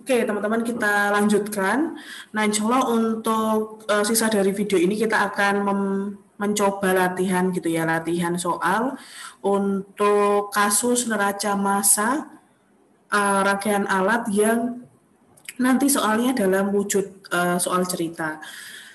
Oke, teman-teman kita lanjutkan. Nah, insya Allah untuk sisa dari video ini kita akan mencoba latihan gitu ya, latihan soal untuk kasus neraca massa rangkaian alat yang nanti soalnya dalam wujud soal cerita.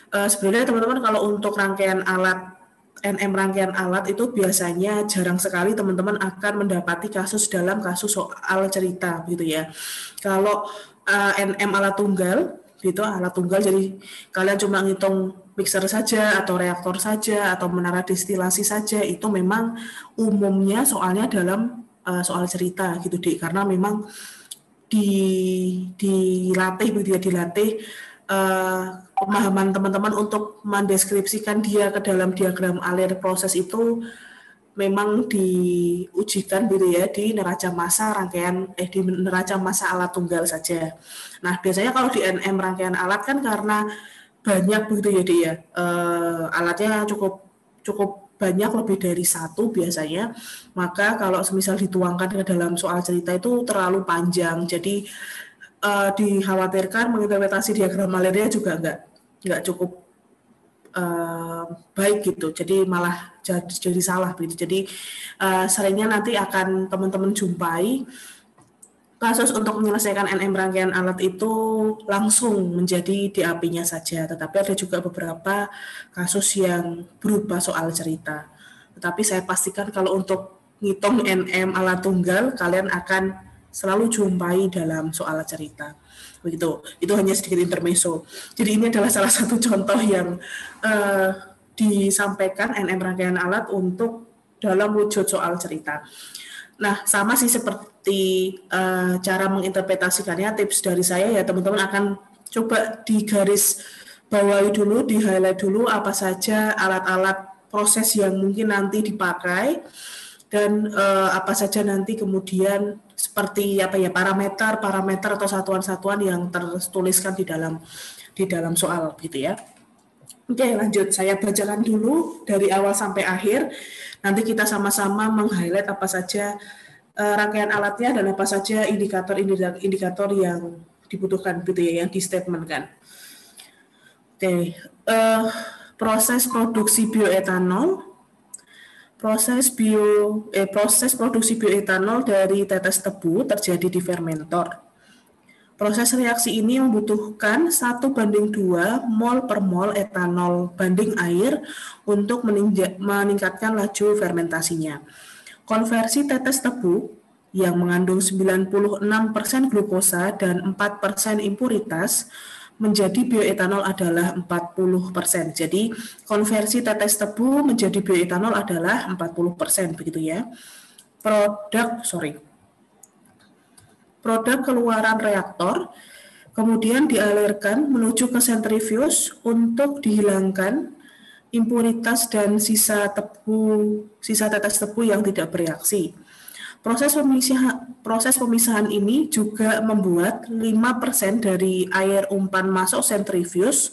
Sebenarnya teman-teman kalau untuk rangkaian alat NM rangkaian alat itu biasanya jarang sekali teman-teman akan mendapati kasus dalam kasus soal cerita gitu ya. Kalau NM alat tunggal gitu, alat tunggal jadi kalian cuma ngitung mixer saja atau reaktor saja atau menara destilasi saja, itu memang umumnya soalnya dalam soal cerita gitu deh, karena memang dilatih begitu ya, dilatih pemahaman teman-teman untuk mendeskripsikan dia ke dalam diagram alir proses itu memang diujikan gitu ya di neraca massa rangkaian di neraca massa alat tunggal saja. Nah, biasanya kalau di NM rangkaian alat kan karena banyak begitu ya dia alatnya cukup banyak, lebih dari satu biasanya, maka kalau semisal dituangkan ke dalam soal cerita itu terlalu panjang, jadi dikhawatirkan menginterpretasi diagram alirnya juga nggak cukup baik gitu, jadi malah jadi salah begitu. Jadi seringnya nanti akan teman-teman jumpai kasus untuk menyelesaikan NM rangkaian alat itu langsung menjadi DAP-nya saja, tetapi ada juga beberapa kasus yang berupa soal cerita. Tetapi saya pastikan kalau untuk ngitung NM alat tunggal, kalian akan selalu jumpai dalam soal cerita. Begitu. Itu hanya sedikit intermezzo. Jadi ini adalah salah satu contoh yang disampaikan NM rangkaian alat untuk dalam wujud soal cerita. Nah, sama sih seperti cara menginterpretasikannya, tips dari saya ya teman-teman akan coba digaris bawahi dulu, di highlight dulu apa saja alat-alat proses yang mungkin nanti dipakai, dan apa saja nanti kemudian seperti apa ya parameter atau satuan-satuan yang tertuliskan di dalam soal gitu ya. Oke, lanjut. Saya bacakan dulu dari awal sampai akhir. Nanti kita sama-sama meng-highlight apa saja rangkaian alatnya dan apa saja indikator yang dibutuhkan gitu ya, yang di statementkan. Oke, proses produksi bioetanol. Proses produksi bioetanol dari tetes tebu terjadi di fermentor. Proses reaksi ini membutuhkan 1:2 mol per mol etanol banding air untuk meningkatkan laju fermentasinya. Konversi tetes tebu yang mengandung 96% glukosa dan 4% impuritas menjadi bioetanol adalah 40%. Jadi konversi tetes tebu menjadi bioetanol adalah 40% begitu ya. Produk keluaran reaktor kemudian dialirkan menuju ke sentrifuge untuk dihilangkan impuritas dan sisa tetes tebu yang tidak bereaksi. Proses pemisahan ini juga membuat 5% dari air umpan masuk sentrifuge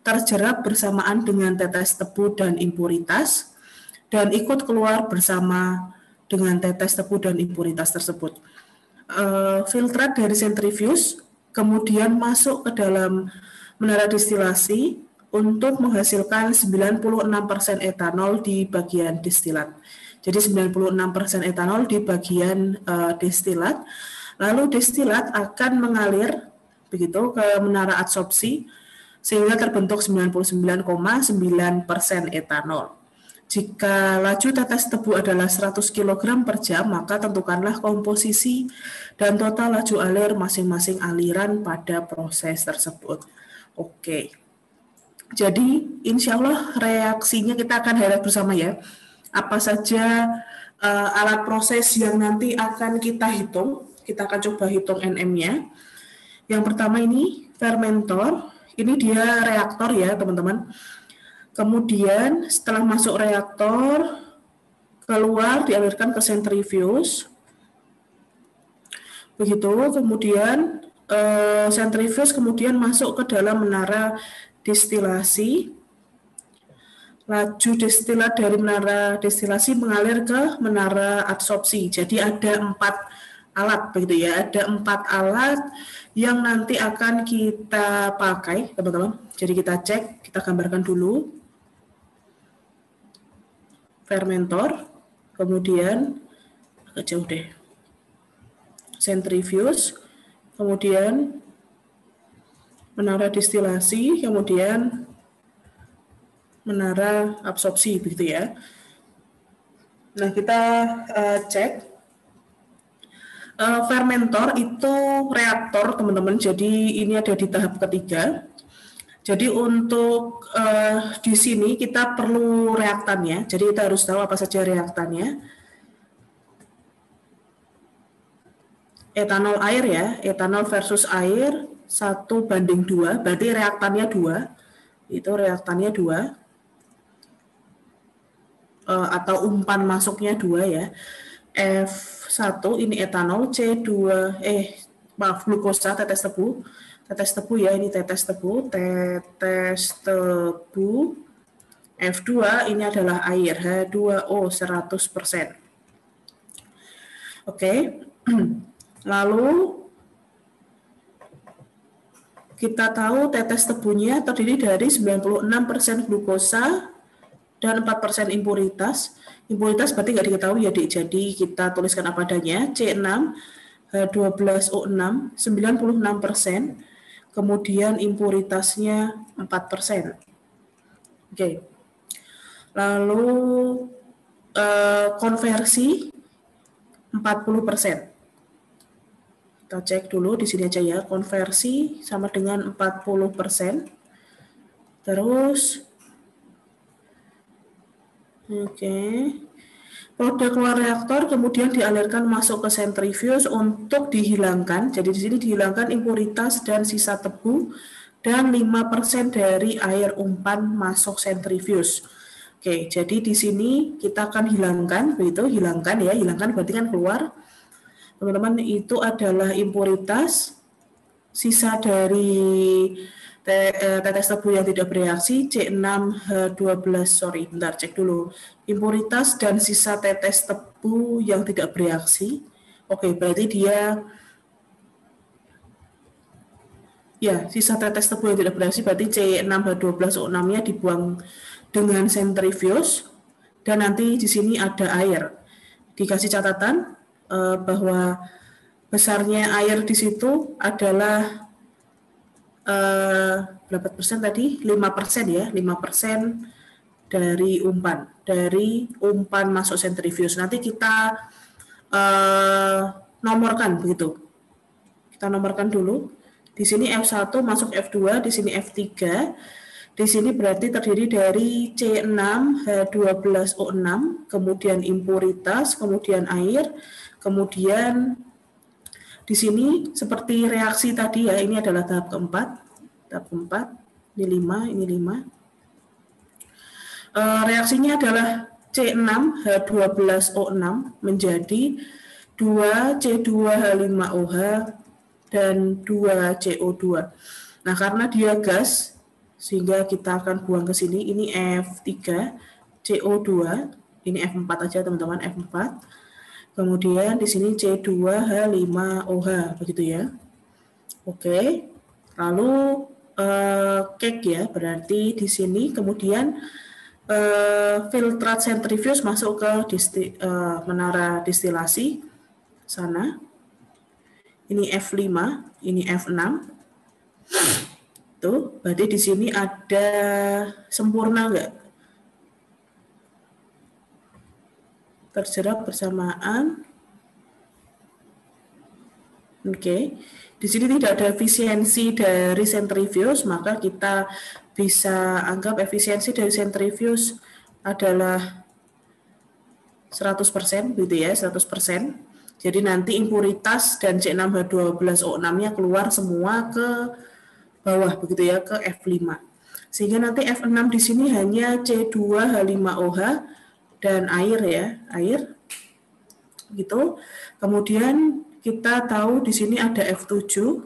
terjerap bersamaan dengan tetes tebu dan impuritas dan ikut keluar bersama dengan tetes tebu dan impuritas tersebut. Filtrat dari sentrifuge kemudian masuk ke dalam menara destilasi untuk menghasilkan 96% etanol di bagian destilat. Jadi 96% etanol di bagian destilat. Lalu destilat akan mengalir begitu ke menara adsorpsi sehingga terbentuk 99,9% etanol. Jika laju tetes tebu adalah 100 kg per jam, maka tentukanlah komposisi dan total laju alir masing-masing aliran pada proses tersebut. Oke. Jadi insya Allah reaksinya kita akan highlight bersama ya. Apa saja alat proses yang nanti akan kita hitung. Kita akan coba hitung NM-nya. Yang pertama ini fermentor. Ini dia reaktor ya teman-teman. Kemudian setelah masuk reaktor, keluar dialirkan ke sentrifuge. Begitu, kemudian sentrifuge kemudian masuk ke dalam menara destilasi. Laju destilat dari menara destilasi mengalir ke menara adsorpsi. Jadi ada 4 alat begitu ya. Ada 4 alat yang nanti akan kita pakai, teman-teman. Jadi kita cek, kita gambarkan dulu. Fermentor, kemudian agak jauh deh. Centrifuge, kemudian menara distilasi, kemudian menara absorpsi begitu ya. Nah, kita cek. Fermentor itu reaktor, teman-teman. Jadi ini ada di tahap ketiga. Jadi untuk di sini kita perlu reaktannya. Jadi kita harus tahu apa saja reaktannya. Etanol air ya, etanol versus air 1:2, berarti reaktannya 2. Itu reaktannya 2. Atau umpan masuknya 2 ya. F1 ini etanol, C2 glukosa, tetes tebu ya, ini tetes tebu, F2 ini adalah air, H2O 100%. Oke. Lalu kita tahu tetes tebunya terdiri dari 96% glukosa dan 4% impuritas. Impuritas berarti nggak diketahui ya, Dik. Jadi kita tuliskan apa adanya. C6, H12O6, 96%. Kemudian impuritasnya 4%. Oke. Lalu konversi 40%. Kita cek dulu di sini aja ya. Konversi sama dengan 40%. Terus produk keluar reaktor kemudian dialirkan masuk ke sentrifuge untuk dihilangkan. Jadi di sini dihilangkan impuritas dan sisa tebu dan 5% dari air umpan masuk sentrifuge. Oke, jadi di sini kita akan hilangkan, begitu, hilangkan ya, hilangkan berarti kan keluar. Teman-teman, itu adalah impuritas, sisa dari tetes tebu yang tidak bereaksi, C6H12, bentar, cek dulu. Impuritas dan sisa tetes tebu yang tidak bereaksi. Oke, berarti dia, ya, sisa tetes tebu yang tidak bereaksi, berarti C6H12O6-nya dibuang dengan sentrifuge, dan nanti di sini ada air. Dikasih catatan bahwa besarnya air di situ adalah berapa persen tadi? 5% ya, 5% dari umpan masuk sentrifuge. Nanti kita nomorkan begitu. Kita nomorkan dulu. Di sini F1 masuk F2, di sini F3. Di sini berarti terdiri dari C6H12O6, kemudian impuritas, kemudian air, kemudian di sini seperti reaksi tadi ya, ini adalah tahap keempat. Tahap keempat, ini 5, ini 5. Reaksinya adalah C6H12O6 menjadi 2C2H5OH dan 2CO2. Nah, karena dia gas, sehingga kita akan buang ke sini. Ini F3, CO2, ini F4 aja teman-teman, F4. Kemudian di sini C2H5OH, begitu ya. Oke, lalu cake ya, berarti di sini kemudian filtrat sentrifuge masuk ke menara distilasi sana. Ini F5, ini F6. Tuh, berarti di sini ada sempurna nggak? Terserap bersamaan. Oke. Di sini tidak ada efisiensi dari sentrifuge, maka kita bisa anggap efisiensi dari sentrifuge adalah 100%, gitu ya, 100%. Jadi nanti impuritas dan C6H12O6-nya keluar semua ke bawah, begitu ya, ke F5. Sehingga nanti F6 di sini hanya C2H5OH dan air ya, air. Gitu. Kemudian kita tahu di sini ada F7.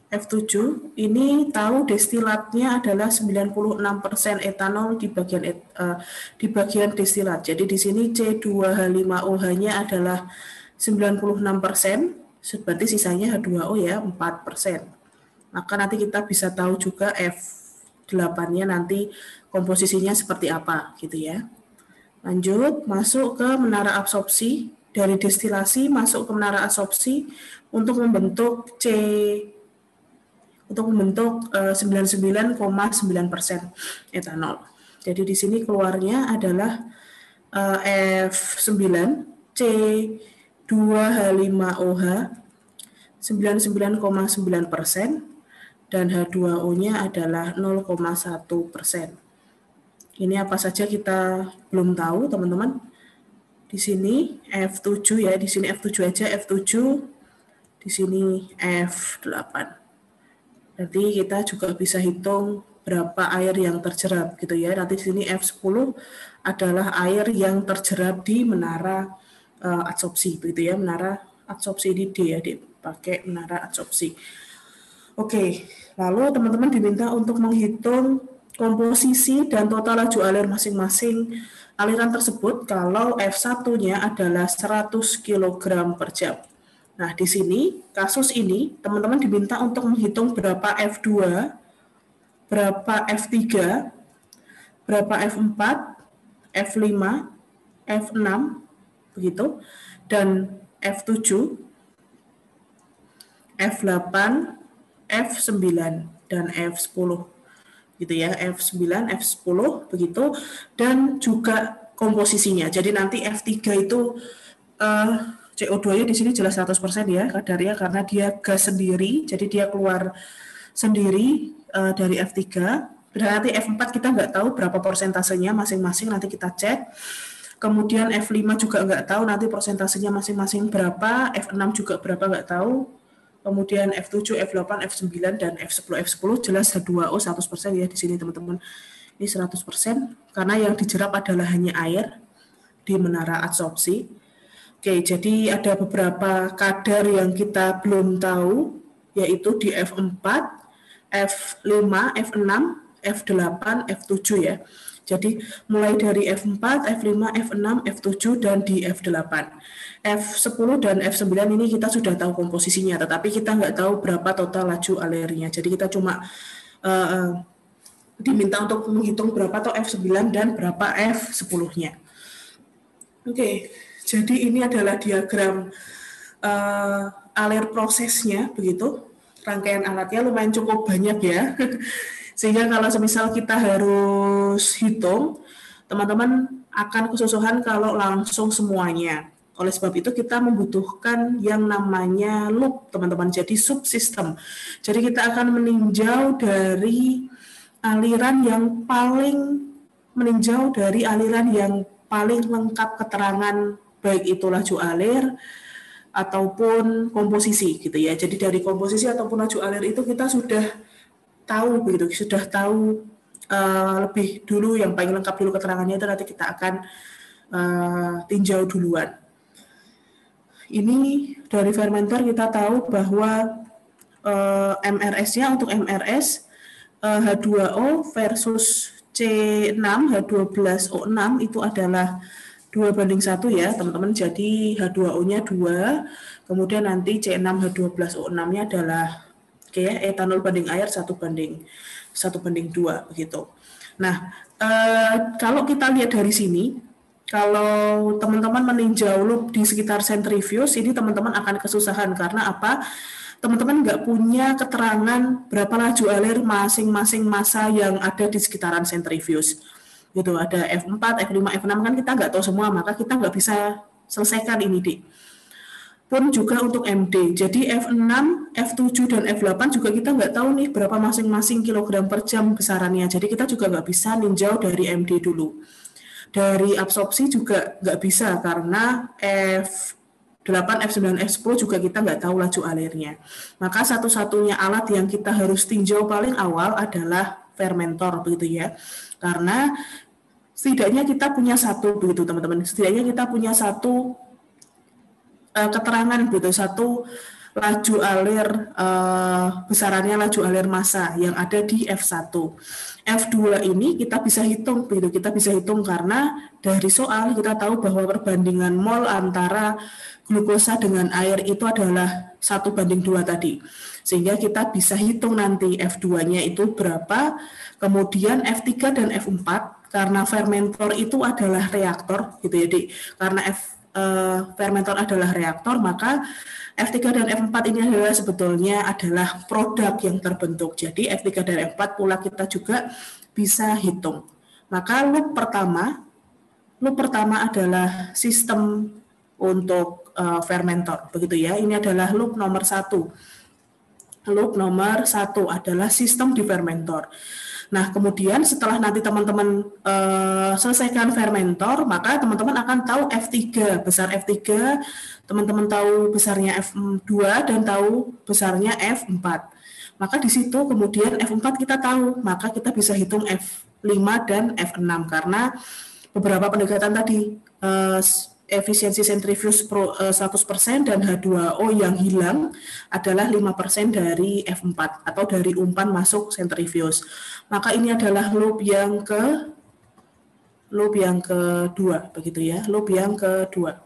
F7 ini tahu destilatnya adalah 96% etanol di bagian destilat. Jadi di sini C2H5OH-nya adalah 96%, berarti sisanya H2O ya 4%. Maka nanti kita bisa tahu juga F8-nya nanti komposisinya seperti apa gitu ya. Lanjut, masuk ke menara absorpsi. Dari destilasi masuk ke menara absorpsi untuk membentuk 99,9% etanol. Jadi di sini keluarnya adalah F9 C2H5OH 99,9% dan H2O-nya adalah 0,1%. Ini apa saja kita belum tahu, teman-teman. Di sini F7 ya, di sini F7 aja, F7, di sini F8. Nanti kita juga bisa hitung berapa air yang terjerap gitu ya. Nanti di sini F10 adalah air yang terjerap di menara adsorpsi begitu ya. Menara adsorpsi ini D ya, dipakai menara adsorpsi. Oke, lalu teman-teman diminta untuk menghitung komposisi dan total laju alir masing-masing aliran tersebut kalau F1-nya adalah 100 kg per jam. Nah, di sini, kasus ini, teman-teman diminta untuk menghitung berapa F2, berapa F3, berapa F4, F5, F6, begitu, dan F7, F8, F9, dan F10. Gitu ya, F9, F10 begitu, dan juga komposisinya. Jadi nanti F3 itu CO2-nya di sini jelas 100% ya kadarnya karena dia gas sendiri, jadi dia keluar sendiri dari F3. Berarti F4 kita nggak tahu berapa persentasenya masing-masing, nanti kita cek. Kemudian F5 juga nggak tahu nanti persentasenya masing-masing berapa, F6 juga berapa nggak tahu. Kemudian F7, F8, F9, dan F10. F10 jelas H2O 100% ya di sini teman-teman. Ini 100% karena yang dijerap adalah hanya air di menara adsorpsi. Oke, jadi ada beberapa kadar yang kita belum tahu, yaitu di F4, F5, F6, F8, F7 ya. Jadi mulai dari F4, F5, F6, F7, dan di F8. F10 dan F9 ini kita sudah tahu komposisinya, tetapi kita nggak tahu berapa total laju alirnya. Jadi kita cuma diminta untuk menghitung berapa toh F9 dan berapa F10-nya. Oke, jadi ini adalah diagram alir prosesnya, begitu. Rangkaian alatnya lumayan cukup banyak ya. Sehingga kalau semisal kita harus hitung, teman-teman akan kesusahan kalau langsung semuanya. Oleh sebab itu kita membutuhkan yang namanya loop, teman-teman. Jadi subsistem. Jadi kita akan meninjau dari aliran yang paling lengkap keterangan, baik itu laju alir ataupun komposisi gitu ya. Jadi dari komposisi ataupun laju alir itu kita sudah tahu begitu, sudah tahu lebih dulu, yang paling lengkap dulu keterangannya itu nanti kita akan tinjau duluan. Ini dari fermenter kita tahu bahwa MRS-nya untuk MRS H2O versus C6 H12O6 itu adalah 2:1 ya teman-teman. Jadi H2O-nya 2, kemudian nanti C6 H12O6-nya adalah etanol banding air 1:2 begitu. Nah, kalau kita lihat dari sini, kalau teman-teman meninjau loop di sekitar sentrifuge, ini teman-teman akan kesusahan karena apa? Teman-teman nggak punya keterangan berapa laju alir masing-masing massa yang ada di sekitaran sentrifuge. Gitu, ada F4, F5, F6 kan kita nggak tahu semua, maka kita nggak bisa selesaikan ini, Dik. Pun juga untuk MD. Jadi F6, F7, dan F8 juga kita nggak tahu nih berapa masing-masing kilogram per jam besarannya. Jadi kita juga nggak bisa ninjau dari MD dulu. Dari absorpsi juga nggak bisa karena F8, F9, F10 juga kita nggak tahu laju alirnya. Maka satu-satunya alat yang kita harus tinjau paling awal adalah fermentor begitu ya. Karena setidaknya kita punya satu begitu teman-teman. Setidaknya kita punya satu keterangan begitu, satu laju alir besarannya laju alir massa yang ada di F1. F2 ini kita bisa hitung, begitu kita bisa hitung karena dari soal kita tahu bahwa perbandingan mol antara glukosa dengan air itu adalah 1:2 tadi. Sehingga kita bisa hitung nanti F2-nya itu berapa, kemudian F3 dan F4 karena fermentor itu adalah reaktor gitu ya, Dik. Karena fermentor adalah reaktor, maka F3 dan F4 ini adalah sebetulnya adalah produk yang terbentuk. Jadi F3 dan F4 pula kita juga bisa hitung. Maka loop pertama adalah sistem untuk fermentor, begitu ya. Ini adalah loop nomor 1. Loop nomor 1 adalah sistem di fermentor. Nah, kemudian setelah nanti teman-teman selesaikan fermentor, maka teman-teman akan tahu F3, besar F3, teman-teman tahu besarnya F2 dan tahu besarnya F4. Maka di situ kemudian F4 kita tahu, maka kita bisa hitung F5 dan F6 karena beberapa pendekatan tadi efisiensi sentrifuge 100% dan H2O yang hilang adalah 5% dari F4 atau dari umpan masuk sentrifuge. Maka ini adalah loop yang kedua, begitu ya, loop yang kedua.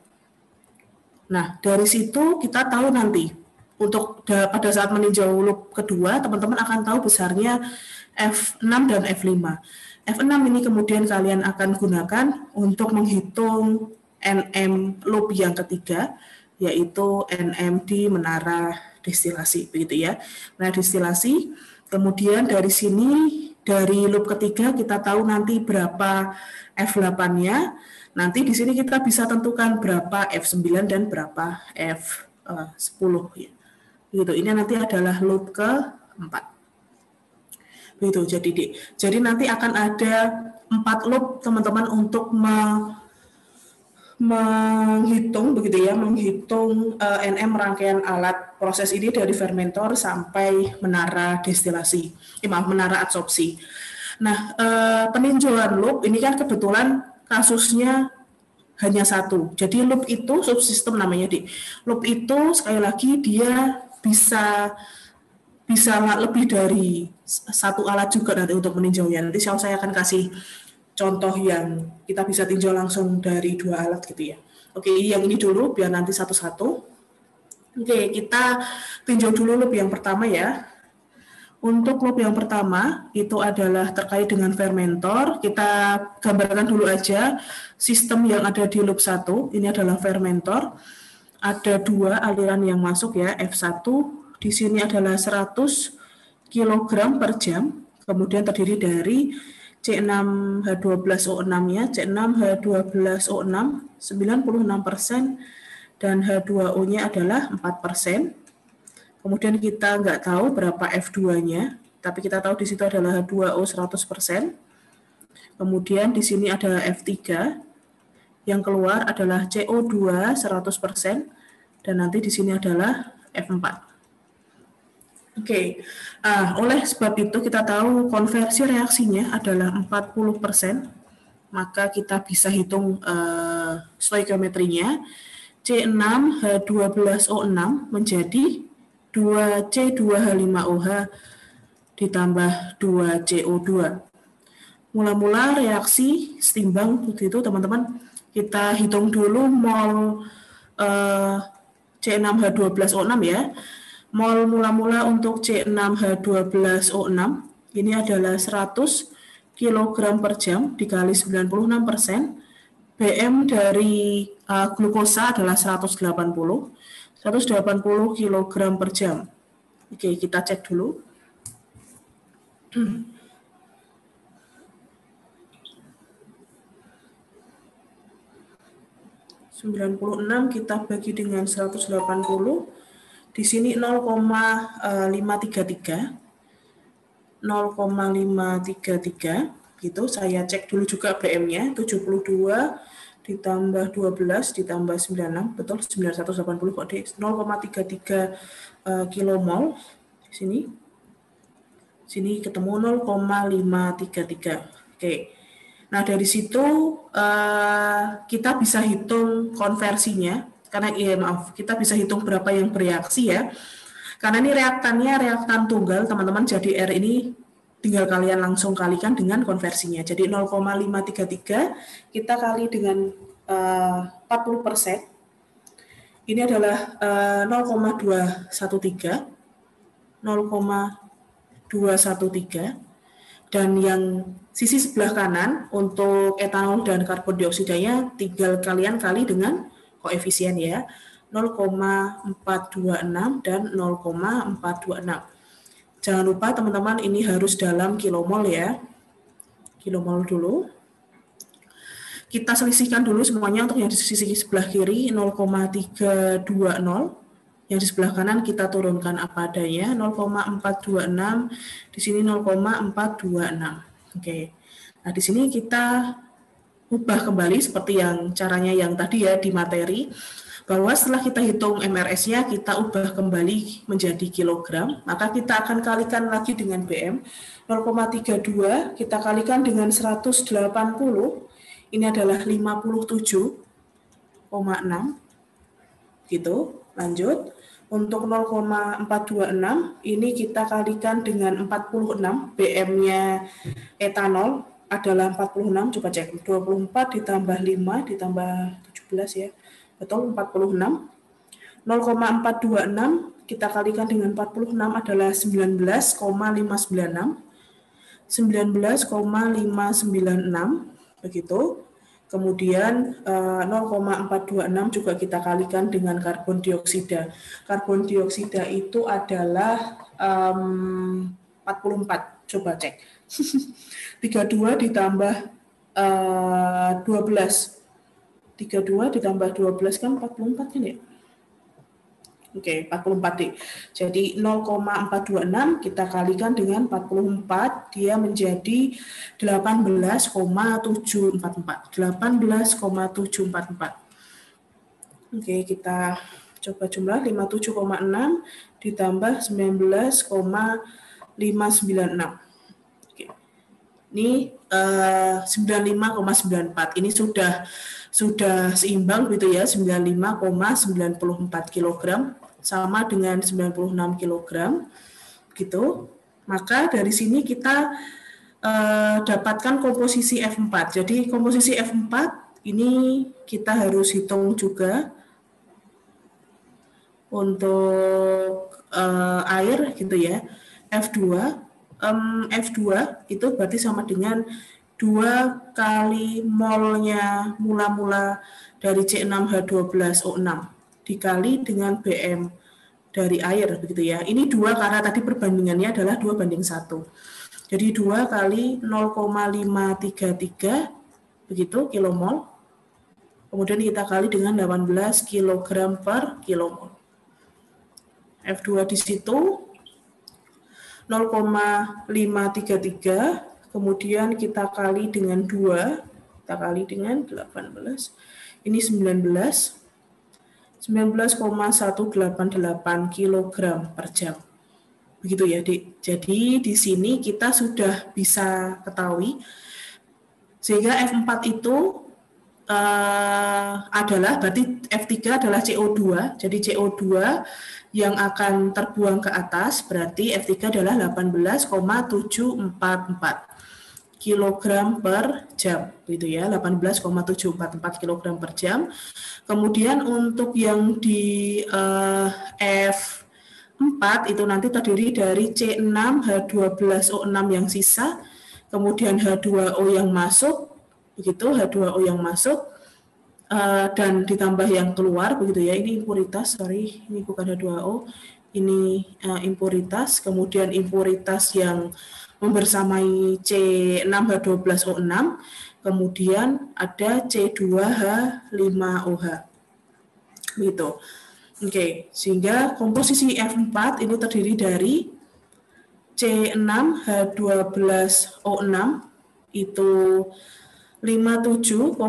Nah, dari situ kita tahu nanti untuk pada saat meninjau loop kedua, teman-teman akan tahu besarnya F6 dan F5. F6 ini kemudian kalian akan gunakan untuk menghitung NM loop yang ketiga, yaitu NM di menara destilasi, begitu ya. Nah, destilasi, kemudian dari sini, dari loop ketiga kita tahu nanti berapa F8-nya, nanti di sini kita bisa tentukan berapa F9 dan berapa F10. Ya. Begitu, ini nanti adalah loop keempat. Begitu, jadi nanti akan ada 4 loop teman-teman untuk menghitung begitu ya, menghitung NM rangkaian alat proses ini dari fermentor sampai menara destilasi, menara adsorpsi. Nah, peninjauan loop ini kan kebetulan kasusnya hanya satu. Jadi loop itu subsistem namanya, Dik. Loop itu sekali lagi dia bisa lebih dari satu alat juga nanti untuk meninjaunya. Nanti saya akan kasih contoh yang kita bisa tinjau langsung dari 2 alat gitu ya. Oke, yang ini dulu biar nanti satu-satu. Oke, kita tinjau dulu loop yang pertama ya. Untuk loop yang pertama itu adalah terkait dengan fermentor. Kita gambarkan dulu aja sistem yang ada di loop 1. Ini adalah fermentor. Ada 2 aliran yang masuk ya, F1. Di sini adalah 100 kg per jam. Kemudian terdiri dari C6H12O6-nya, C6H12O6 96% dan H2O-nya adalah 4%. Kemudian kita nggak tahu berapa F2-nya, tapi kita tahu di situ adalah H2O 100%. Kemudian di sini ada F3, yang keluar adalah CO2 100%, dan nanti di sini adalah F4. Oke, oleh sebab itu kita tahu konversi reaksinya adalah 40%, maka kita bisa hitung stoikiometrinya. C6H12O6 menjadi 2C2H5OH ditambah 2CO2. Mula-mula reaksi setimbang begitu teman-teman, kita hitung dulu mol C6H12O6 ya. Mol mula-mula untuk C6H12O6 ini adalah 100 kg per jam dikali 96%. BM dari glukosa adalah 180 kg per jam. Oke, kita cek dulu. 96 kita bagi dengan 180. Di sini 0,533 gitu. Saya cek dulu juga BM-nya 72 ditambah 12 ditambah 96, betul 980 kok, 0,33 kilomol. Di sini ketemu 0,533. Oke. Nah, dari situ kita bisa hitung konversinya karena ya maaf, kita bisa hitung berapa yang bereaksi ya. Karena ini reaktannya reaktan tunggal, teman-teman, jadi R ini tinggal kalian langsung kalikan dengan konversinya. Jadi 0,533 kita kali dengan 40%. Ini adalah 0,213. 0,213. Dan yang sisi sebelah kanan untuk etanol dan karbon dioksidanya tinggal kalian kali dengan koefisien ya. 0,426 dan 0,426. Jangan lupa teman-teman ini harus dalam kilomol ya. Kilomol dulu. Kita selisihkan dulu semuanya untuk yang di sisi sebelah kiri 0,320. Yang di sebelah kanan kita turunkan apa adanya 0,426. Di sini 0,426. Oke. Nah, di sini kita ubah kembali seperti yang caranya yang tadi ya di materi. Bahwa setelah kita hitung MRS-nya, kita ubah kembali menjadi kilogram, maka kita akan kalikan lagi dengan BM. 0,32 kita kalikan dengan 180, ini adalah 57,6, gitu. Lanjut, untuk 0,426, ini kita kalikan dengan 46, BM-nya etanol adalah 46, coba cek, 24 ditambah 5 ditambah 17 ya. Betul, 46. 0,426 kita kalikan dengan 46 adalah 19,596. 19,596 begitu. Kemudian 0,426 juga kita kalikan dengan karbon dioksida. Karbon dioksida itu adalah 44. Coba cek. 32 ditambah 12. 32 ditambah 12 kan 44 kan ya? Oke, 44 deh. Jadi 0,426 kita kalikan dengan 44, dia menjadi 18,744. 18,744. Oke, kita coba jumlah 57,6 ditambah 19,596. Oke. Ini 95,94. Ini sudah seimbang gitu ya, 95,94 kg sama dengan 96 kg gitu. Maka dari sini kita dapatkan komposisi F4. Jadi komposisi F4 ini kita harus hitung juga untuk air gitu ya. F2 itu berarti sama dengan 2 kali molnya mula-mula dari C6H12O6 dikali dengan BM dari air begitu ya. Ini 2 karena tadi perbandingannya adalah 2:1. Jadi 2 kali 0,533 begitu kilomol. Kemudian kita kali dengan 18 kg per kilomol. F2 di situ 0,533, kemudian kita kali dengan 2, kita kali dengan 18, ini 19,188 kg per jam. Begitu ya, Dik. Jadi di sini kita sudah bisa ketahui, sehingga F4 itu adalah, berarti F3 adalah CO2, jadi CO2 yang akan terbuang ke atas, berarti F3 adalah 18,744 kg per jam, gitu ya, 18,744 kg per jam. Kemudian untuk yang di F4 itu nanti terdiri dari C6H12O6 yang sisa, kemudian H2O yang masuk, begitu, H2O yang masuk, dan ditambah yang keluar begitu ya, ini impuritas, sorry, ini bukan H2O, ini impuritas, kemudian impuritas yang membersamai C6H12O6, kemudian ada C2H5OH gitu. Oke, sehingga komposisi F4 ini terdiri dari C6H12O6 itu 57,6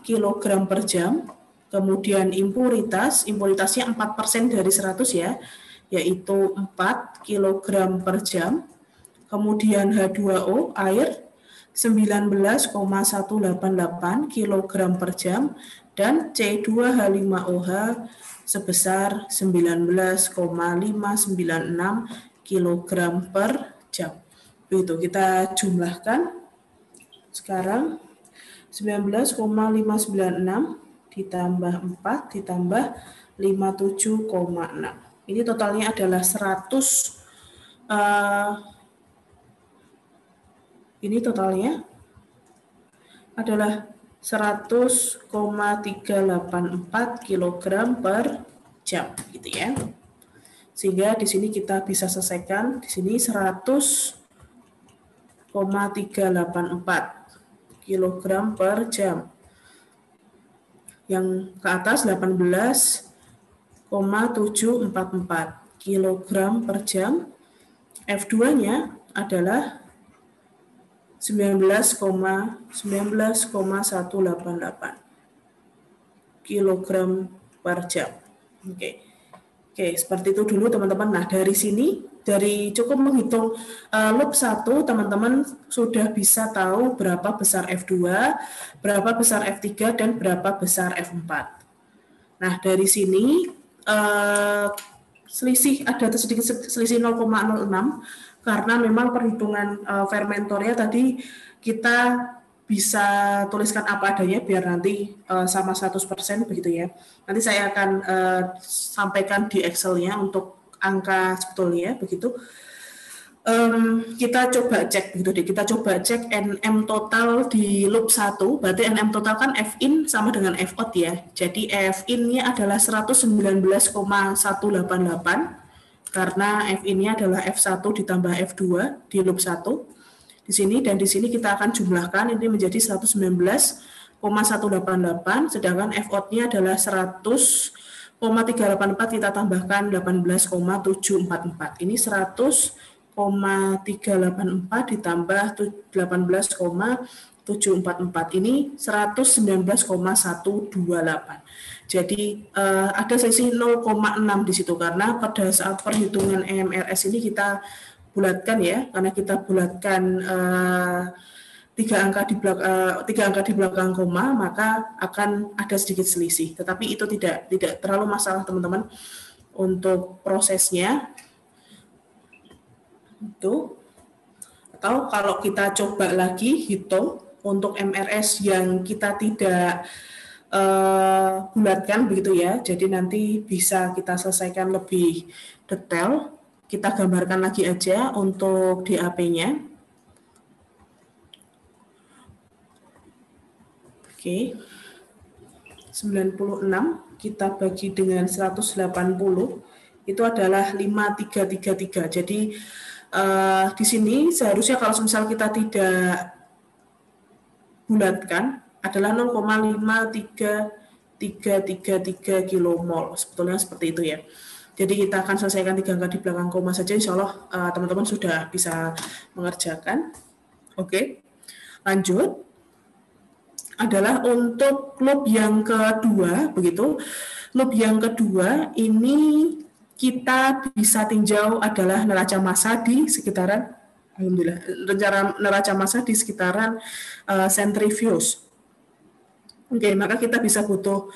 kg per jam, kemudian impuritasnya 4% dari 100 ya, yaitu 4 kg per jam, kemudian H2O, air, 19,188 kg per jam dan C2H5OH sebesar 19,596 kg per jam. Begitu kita jumlahkan sekarang 19,596 ditambah 4 ditambah 57,6. Ini totalnya adalah 100 ini totalnya adalah 100,384 kg per jam gitu ya. Sehingga di sini kita bisa selesaikan di sini 100,384 kg per jam. Yang ke atas 18,744 kg per jam. F2-nya adalah 19,188 kg per jam. Oke, seperti itu dulu teman-teman. Nah, dari sini, dari cukup menghitung loop 1, teman-teman sudah bisa tahu berapa besar F2, berapa besar F3, dan berapa besar F4. Nah, dari sini ada sedikit selisih 0,06 karena memang perhitungan fermentornya tadi kita bisa tuliskan apa adanya biar nanti sama 100% begitu ya. Nanti saya akan sampaikan di Excel-nya untuk angka sebetulnya begitu. Kita coba cek begitu deh. Kita coba cek NM total di loop 1. Berarti NM total kan F-in sama dengan F-out ya. Jadi F-in-nya adalah 119,188 karena F-in-nya adalah F1 ditambah F2 di loop 1. Di sini dan di sini kita akan jumlahkan ini menjadi 119,188 sedangkan F-out-nya adalah 100,384 kita tambahkan 18,744. Ini 100,384 ditambah 18,744 ini 119,128. Jadi ada selisih 0,6 di situ karena pada saat perhitungan EMRS ini kita bulatkan ya, karena kita bulatkan tiga angka di belakang koma, maka akan ada sedikit selisih. Tetapi itu tidak terlalu masalah teman-teman untuk prosesnya. Itu atau kalau kita coba lagi hitung untuk MRS yang kita tidak bulatkan begitu ya, jadi nanti bisa kita selesaikan lebih detail. Kita gambarkan lagi aja untuk DAP-nya. Oke. 96 kita bagi dengan 180 itu adalah 5333. Jadi di sini seharusnya kalau misal kita tidak bulatkan adalah 0,53333 kilomol. Sebetulnya seperti itu ya. Jadi kita akan selesaikan tiga angka di belakang koma saja, insya Allah teman-teman sudah bisa mengerjakan. Oke, lanjut. Adalah untuk loop yang kedua, begitu. Loop yang kedua ini kita bisa tinjau adalah neraca massa di sekitaran, alhamdulillah, neraca massa di sekitaran centrifuge. Oke, maka kita bisa butuh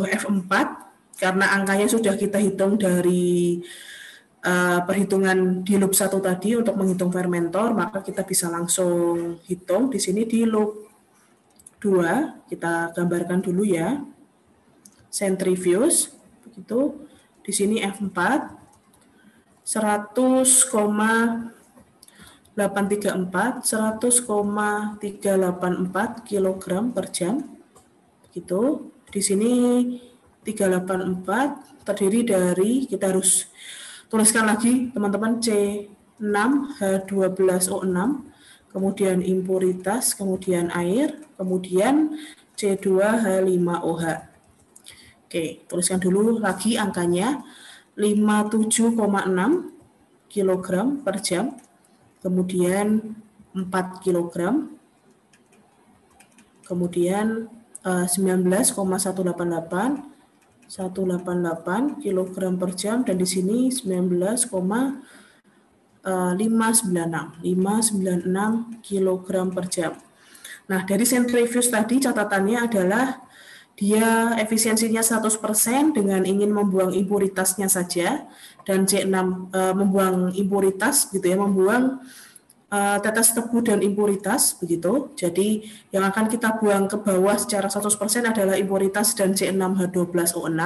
F4 karena angkanya sudah kita hitung dari perhitungan di loop 1 tadi untuk menghitung fermentor, maka kita bisa langsung hitung di sini di loop 2. Kita gambarkan dulu ya. Centrifuge begitu. Di sini F4 100,834 kg per jam. Begitu. Di sini 384 terdiri dari, kita harus tuliskan lagi teman-teman, C6H12O6, kemudian impuritas, kemudian air, kemudian C2H5OH. Oke, tuliskan dulu lagi angkanya, 57,6 kg per jam, kemudian 4 kg, kemudian 19,188 kg per jam, dan di sini 19,744 596 kg per jam. Nah, dari centrifuge tadi catatannya adalah dia efisiensinya 100% dengan ingin membuang impuritasnya saja, dan C6 membuang impuritas gitu ya, membuang tetes tebu dan impuritas begitu. Jadi yang akan kita buang ke bawah secara 100% adalah impuritas dan C6H12O6,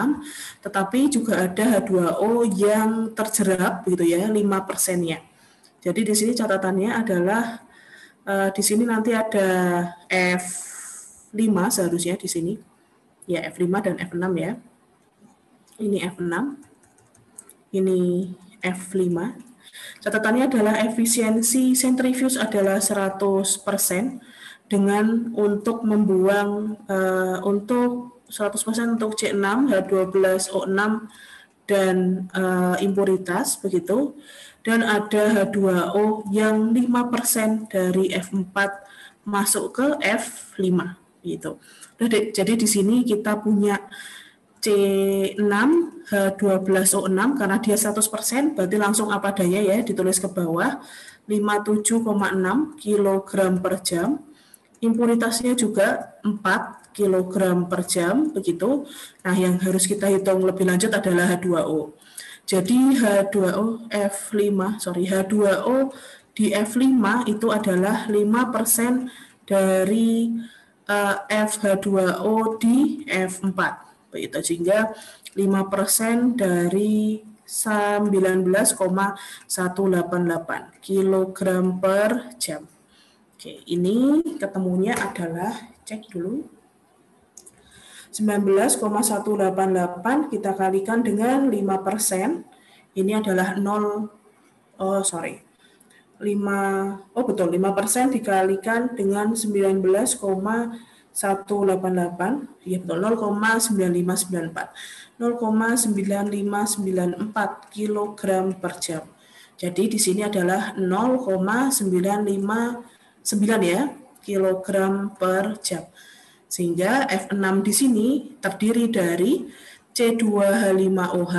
tetapi juga ada H2O yang terjerap begitu ya, 5%-nya. Jadi di sini catatannya adalah di sini nanti ada F5 seharusnya di sini. Ya, F5 dan F6 ya. Ini F6. Ini F5. Catatannya adalah efisiensi sentrifuge adalah 100% dengan untuk membuang untuk 100% untuk C6, H12O6 dan impuritas begitu, dan ada H2O yang 5% dari F4 masuk ke F5 gitu. Jadi di sini kita punya C6 H12O6 karena dia 100% berarti langsung apa adanya ya, ditulis ke bawah 57,6 kg per jam. Impuritasnya juga 4 kg per jam begitu. Nah, yang harus kita hitung lebih lanjut adalah H2O. Jadi H2O di F5 itu adalah 5% dari FH2O di F4. Begitu, sehingga 5% dari 19,188 kg per jam. Oke, ini ketemunya adalah, cek dulu, 19,188 kita kalikan dengan 5%, ini adalah 5% dikalikan dengan 19,188, ya betul, 0,9594 kg per jam. Jadi di sini adalah 0,959 ya kg per jam. Sehingga F6 di sini terdiri dari C2H5OH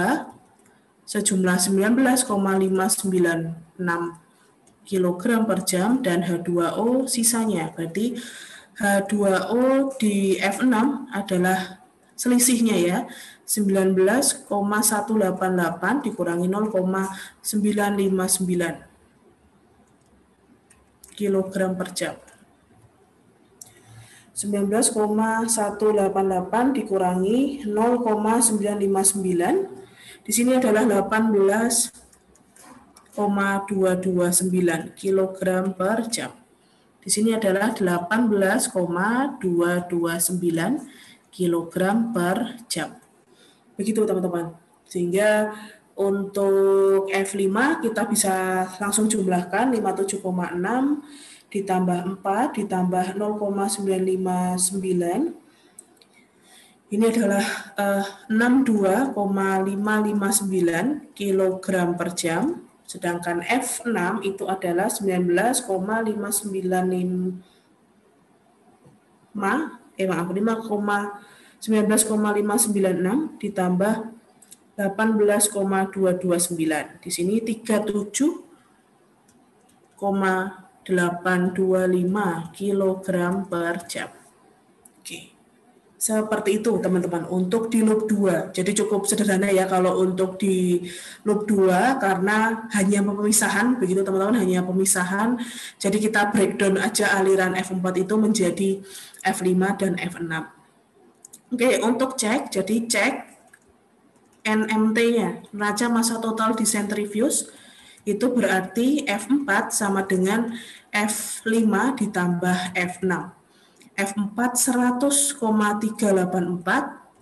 sejumlah 19,596 kg per jam dan H2O sisanya. Berarti H2O di F6 adalah selisihnya ya, 19,188 dikurangi 0,959 kg per jam. 19,188 dikurangi 0,959, di sini adalah 18,229 kg per jam. Di sini adalah 18,229 kg per jam. Begitu teman-teman. Sehingga untuk F5 kita bisa langsung jumlahkan 57,6 ditambah 4 ditambah 0,959. Ini adalah 62,559 kg per jam. Sedangkan F6 itu adalah 19,596 ditambah 18,229. Di sini 37,825 kg per jam. Oke. Seperti itu teman-teman untuk di loop 2. Jadi cukup sederhana ya kalau untuk di loop 2 karena hanya pemisahan, begitu teman-teman, hanya pemisahan. Jadi kita breakdown aja aliran F4 itu menjadi F5 dan F6. Oke, untuk cek, jadi cek NMT-nya, neraca massa total di centrifuge, itu berarti F4 sama dengan F5 ditambah F6. F4 100,384,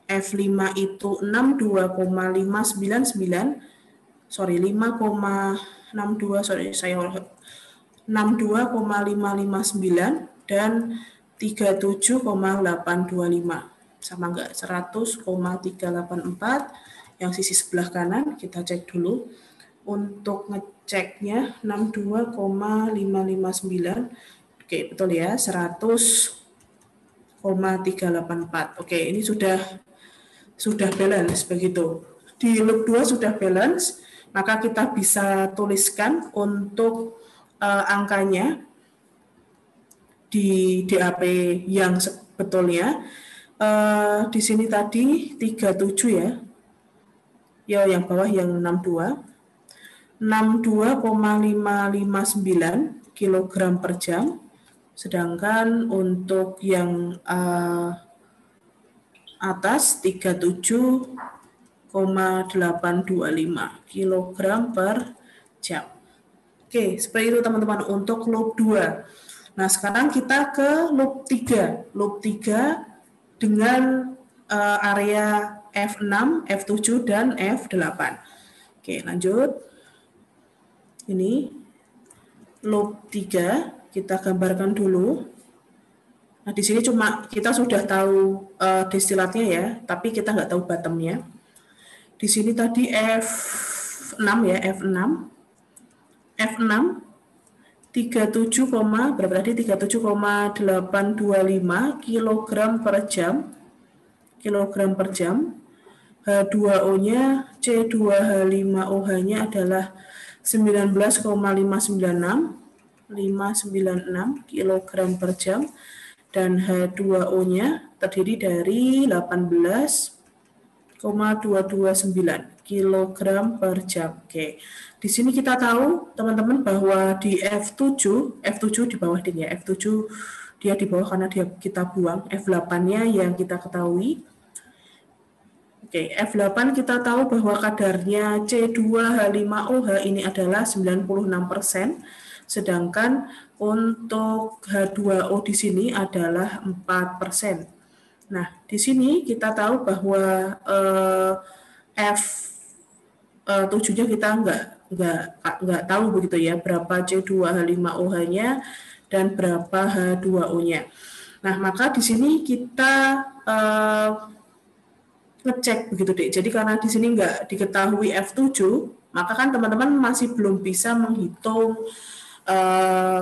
F5 itu 62,599, 62,559 dan 37,825. Sama enggak? 100,384 yang sisi sebelah kanan kita cek dulu. Untuk ngeceknya 62,559. Oke, betul ya, 100,384. Oke, ini sudah balance begitu. Di loop 2 sudah balance, Maka kita bisa tuliskan untuk angkanya di DAP yang sebetulnya. Di sini tadi 37 ya. Yang bawah yang 62. 62,559 kg per jam. Sedangkan untuk yang atas 37,825 kg per jam. Oke, seperti itu teman-teman untuk loop 2. Nah, sekarang kita ke loop 3. Loop 3 dengan area F6, F7, dan F8. Oke, lanjut. Ini loop 3, kita gambarkan dulu. Nah, di sini cuma kita sudah tahu destilatnya ya, tapi kita nggak tahu bottomnya. Di sini tadi F6 ya, F6. F6 37, berapa tadi? 37,825 kg per jam. H2O-nya, C2H5OH-nya adalah 19,596 kg per jam. Dan H2O-nya terdiri dari 18,229 kg per jam. Oke, di sini kita tahu teman-teman bahwa di F7 di bawah ini ya, F7 dia di bawah karena kita buang. F8-nya yang kita ketahui. Oke, F8 kita tahu bahwa kadarnya C2H5OH ini adalah 96%, sedangkan untuk H2O di sini adalah 4%. Nah, di sini kita tahu bahwa F7-nya kita nggak tahu begitu ya, berapa C2H5OH-nya dan berapa H2O-nya. Nah, maka di sini kita ngecek begitu deh. Jadi karena di sini nggak diketahui F7, maka kan teman-teman masih belum bisa menghitung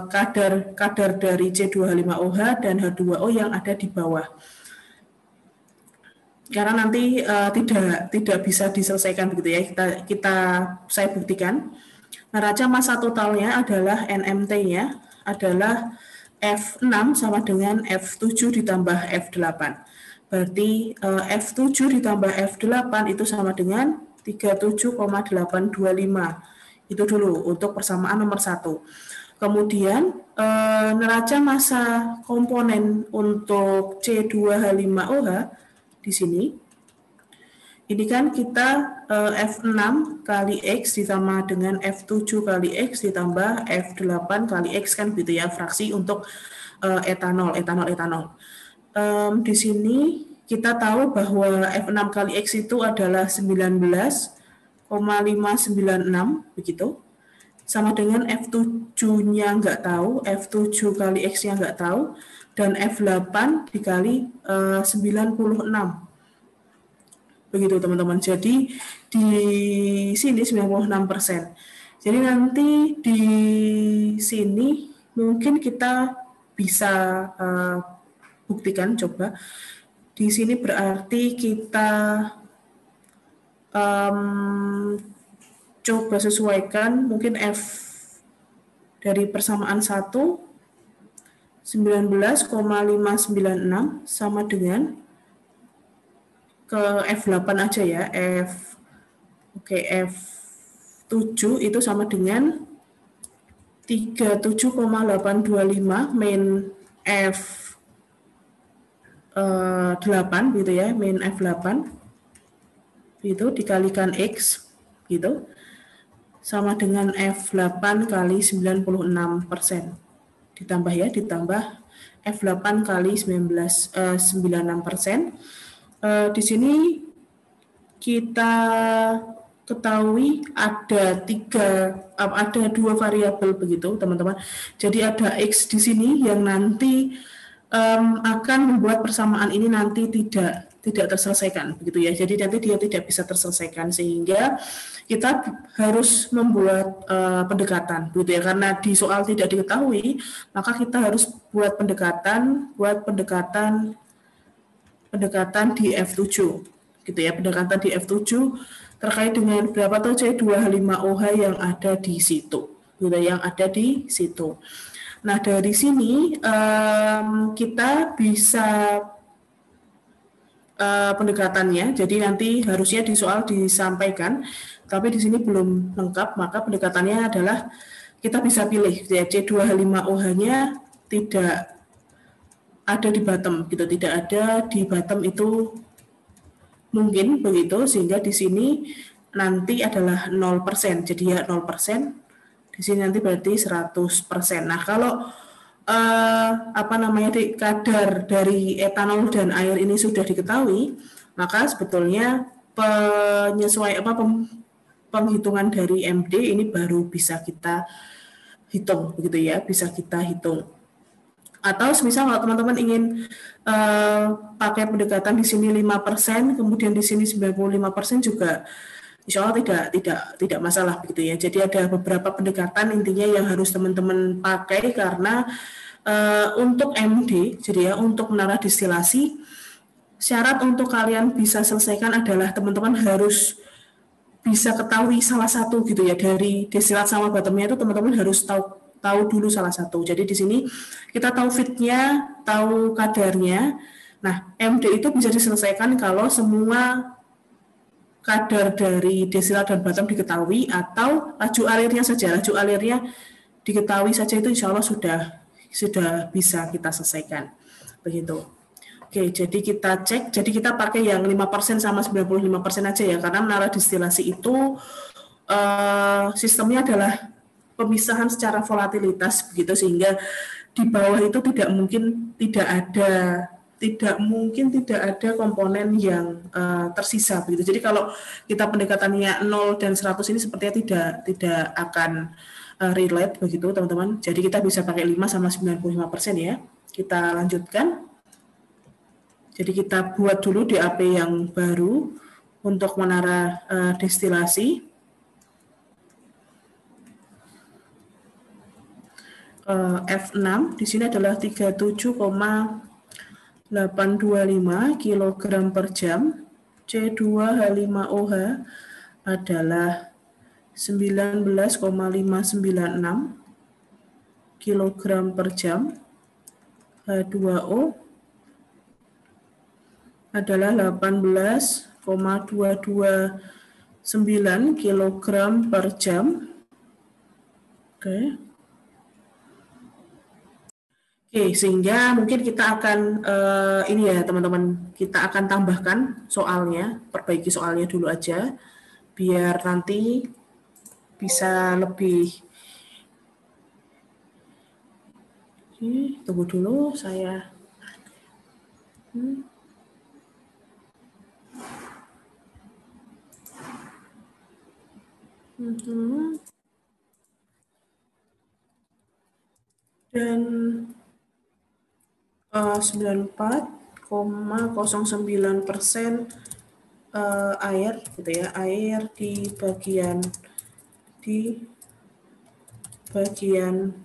kadar dari C2H5OH dan H2O yang ada di bawah. Karena nanti tidak bisa diselesaikan begitu ya. Saya buktikan. Neraca massa totalnya adalah NMT-nya adalah F6 sama dengan F7 ditambah F8. Berarti F7 ditambah F8 itu sama dengan 37,825. Itu dulu untuk persamaan nomor 1. Kemudian neraca massa komponen untuk C2H5OH di sini. Ini kan kita F6 kali X ditambah dengan F7 kali X ditambah F8 kali X kan gitu ya, fraksi untuk etanol. Di sini kita tahu bahwa F6 kali X itu adalah 19,596 begitu. Sama dengan F7-nya nggak tahu, F7 kali X-nya nggak tahu, dan F8 dikali 96. Begitu teman-teman. Jadi di sini 96%. Jadi nanti di sini mungkin kita bisa buktikan, coba. Di sini berarti kita coba sesuaikan mungkin F dari persamaan 1 19,596 sama dengan ke F8 aja ya, F7 itu sama dengan 37,825 min F8 gitu ya, min F8 itu dikalikan X gitu sama dengan F8 kali 96%. Ditambah ya, ditambah F8 kali 96%. Di sini kita ketahui ada dua variabel begitu teman-teman. Jadi ada X di sini yang nanti akan membuat persamaan ini nanti tidak terselesaikan begitu ya. Jadi nanti dia tidak bisa terselesaikan sehingga kita harus membuat pendekatan begitu ya. Karena di soal tidak diketahui, maka kita harus buat pendekatan di F7 gitu ya, pendekatan di F7 terkait dengan berapa tuh C2H5OH yang ada di situ, gitu, yang ada di situ. Nah, dari sini kita bisa pendekatannya, jadi nanti harusnya di soal disampaikan, tapi di sini belum lengkap, maka pendekatannya adalah kita bisa pilih ya, C2H5OH-nya tidak ada di bottom, gitu, tidak ada di bottom itu mungkin begitu, sehingga di sini nanti adalah 0%, jadi ya 0%, di sini nanti berarti 100%. Nah, kalau kadar dari etanol dan air ini sudah diketahui, maka sebetulnya penghitungan dari MD ini baru bisa kita hitung, begitu ya, bisa kita hitung. Atau misal kalau teman-teman ingin pakai pendekatan di sini 5%, kemudian di sini 95% juga insya Allah tidak masalah begitu ya. Jadi ada beberapa pendekatan intinya yang harus teman-teman pakai karena untuk MD, jadi ya untuk menara distilasi, syarat untuk kalian bisa selesaikan adalah teman-teman harus bisa ketahui salah satu gitu ya, dari destilat sama bottomnya itu teman-teman harus tahu dulu salah satu. Jadi di sini kita tahu fitnya, tahu kadarnya. Nah, MD itu bisa diselesaikan kalau semua kadar dari destilat dan bottom diketahui atau laju alirnya saja. Laju alirnya diketahui saja itu insya Allah sudah bisa kita selesaikan. Begitu. Oke, jadi kita cek, jadi kita pakai yang 5% sama 95% aja ya, karena menara distilasi itu sistemnya adalah pemisahan secara volatilitas begitu, sehingga di bawah itu tidak mungkin tidak ada komponen yang tersisa begitu. Jadi kalau kita pendekatannya 0 dan 100 ini sepertinya tidak akan relate begitu teman-teman. Jadi kita bisa pakai 5 sama 95% ya. Kita lanjutkan. Jadi kita buat dulu DAP yang baru untuk menara destilasi. F6 di sini adalah 37,825 kg per jam. C2H5OH adalah 19,596 kg per jam. H2O adalah 18,229 kg per jam. Oke. Oke, sehingga mungkin kita akan ini ya teman-teman, kita akan tambahkan soalnya, perbaiki soalnya dulu aja, biar nanti bisa lebih. Oke, tunggu dulu saya. Dan 94,09% air gitu ya, air di bagian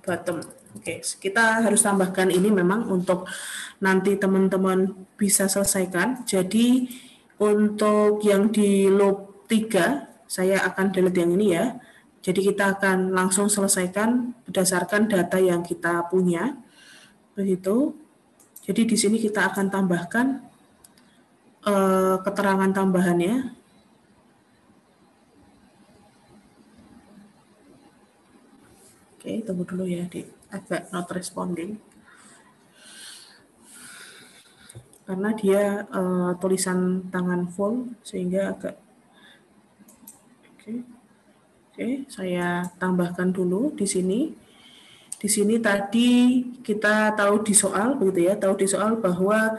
bottom. Oke, kita harus tambahkan ini memang untuk nanti teman-teman bisa selesaikan. Jadi untuk yang di loop 3 saya akan delete yang ini ya. Jadi kita akan langsung selesaikan berdasarkan data yang kita punya. Begitu. Jadi di sini kita akan tambahkan keterangan tambahannya. Oke, tunggu dulu ya, agak not responding. Karena dia tulisan tangan full, sehingga agak. Oke, saya tambahkan dulu di sini. Di sini tadi kita tahu di soal, begitu ya, tahu di soal bahwa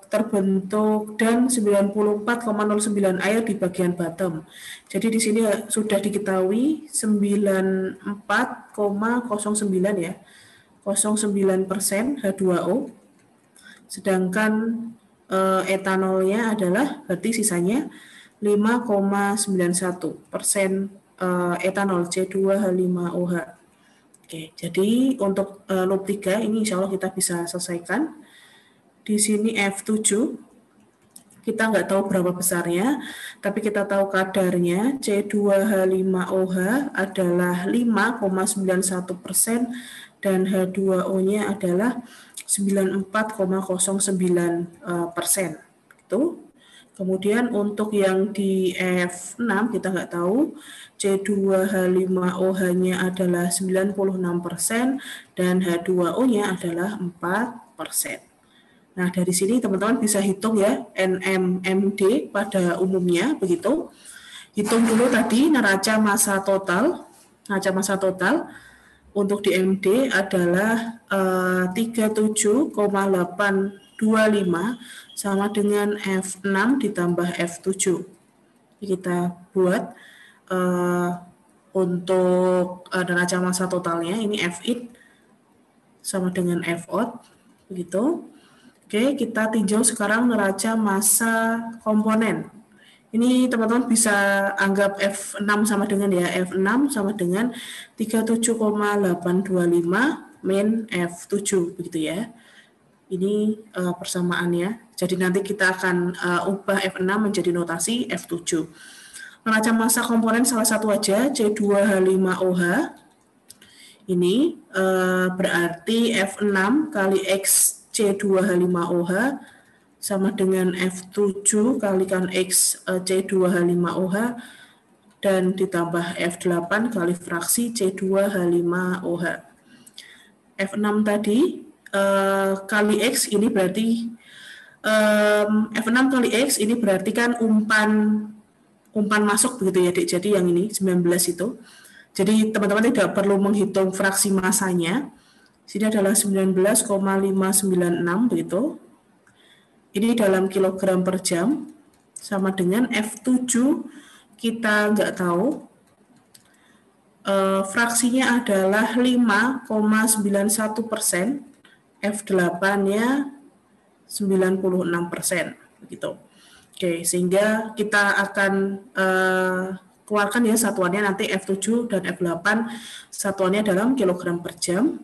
terbentuk dan 94,09 air di bagian bottom. Jadi di sini sudah diketahui 94,09 ya, 0,9% H2O. Sedangkan etanolnya adalah berarti sisanya 5,91% etanol C2H5OH. Oke, jadi untuk loop 3 ini insya Allah kita bisa selesaikan. Di sini F7 kita nggak tahu berapa besarnya, tapi kita tahu kadarnya C2H5OH adalah 5,91% dan H2O-nya adalah 94,09%. Itu. Kemudian untuk yang di F6 kita nggak tahu, C2H5OH-nya adalah 96% dan H2O-nya adalah 4%. Nah, dari sini teman-teman bisa hitung ya NMMD pada umumnya begitu. Hitung dulu tadi neraca massa total. Neraca massa total untuk di MD adalah 37,825 sama dengan F6 ditambah F7. Kita buat untuk neraca massa totalnya ini F-in sama dengan F-out begitu. Oke, kita tinjau sekarang neraca massa komponen. Ini teman-teman bisa anggap F6 sama dengan ya, F6 sama dengan 37,825 min F7 begitu ya. Ini persamaannya. Jadi nanti kita akan ubah F6 menjadi notasi F7. Neraca massa komponen salah satu aja C2H5OH. Ini berarti F6 kali X C2H5OH sama dengan F7 kalikan X C2H5OH dan ditambah F8 kali fraksi C2H5OH. F6 tadi kali X ini berarti F6 kali X ini berarti kan umpan masuk begitu ya, Dik. Jadi yang ini 19 itu. Jadi teman-teman tidak perlu menghitung fraksi massanya. Sini adalah 19,596 begitu. Ini dalam kilogram per jam, sama dengan F7 kita nggak tahu, fraksinya adalah 5,91%, F8-nya 96%, begitu. Oke, sehingga kita akan keluarkan ya satuannya nanti F7 dan F8, satuannya dalam kilogram per jam.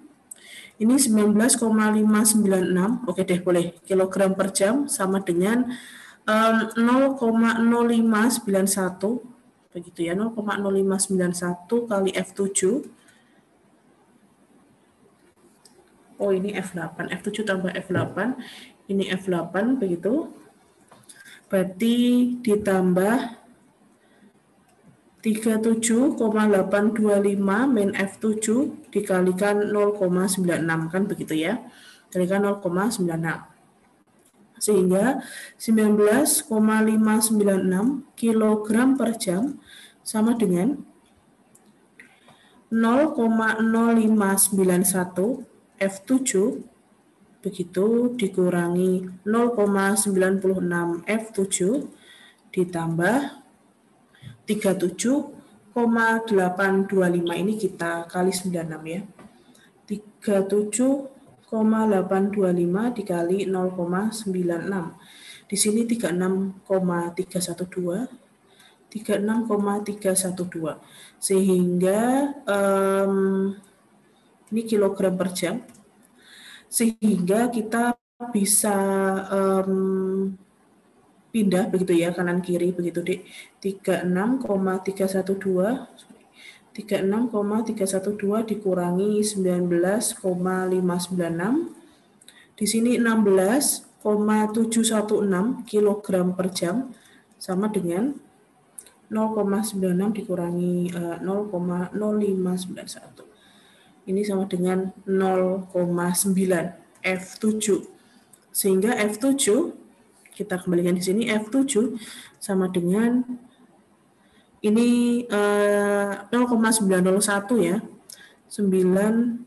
Ini 19,596, oke deh boleh, kilogram per jam sama dengan 0,0591, begitu ya, 0,0591 kali F7. Oh ini F8, F7 tambah F8, ini F8 begitu. Berarti ditambah 37,825 min F7 dikalikan 0,96 kan begitu ya. Kalikan 0,96. Sehingga 19,596 kilogram per jam sama dengan 0,0591 F7 begitu dikurangi 0,96 F7 ditambah 37,825 ini kita kali 96 ya. 37,825 dikali 0,96. Di sini 36,312. 36,312. Sehingga ini kilogram per jam. Sehingga kita bisa pindah begitu ya, kanan kiri begitu Dik. 36,312 dikurangi 19,596. Di sini 16,716 kilogram per jam sama dengan 0,96 dikurangi 0,0591. Ini sama dengan 0,9 F7. Sehingga F7 kita kembalikan di sini F7 sama dengan ini 0,901 ya. 901.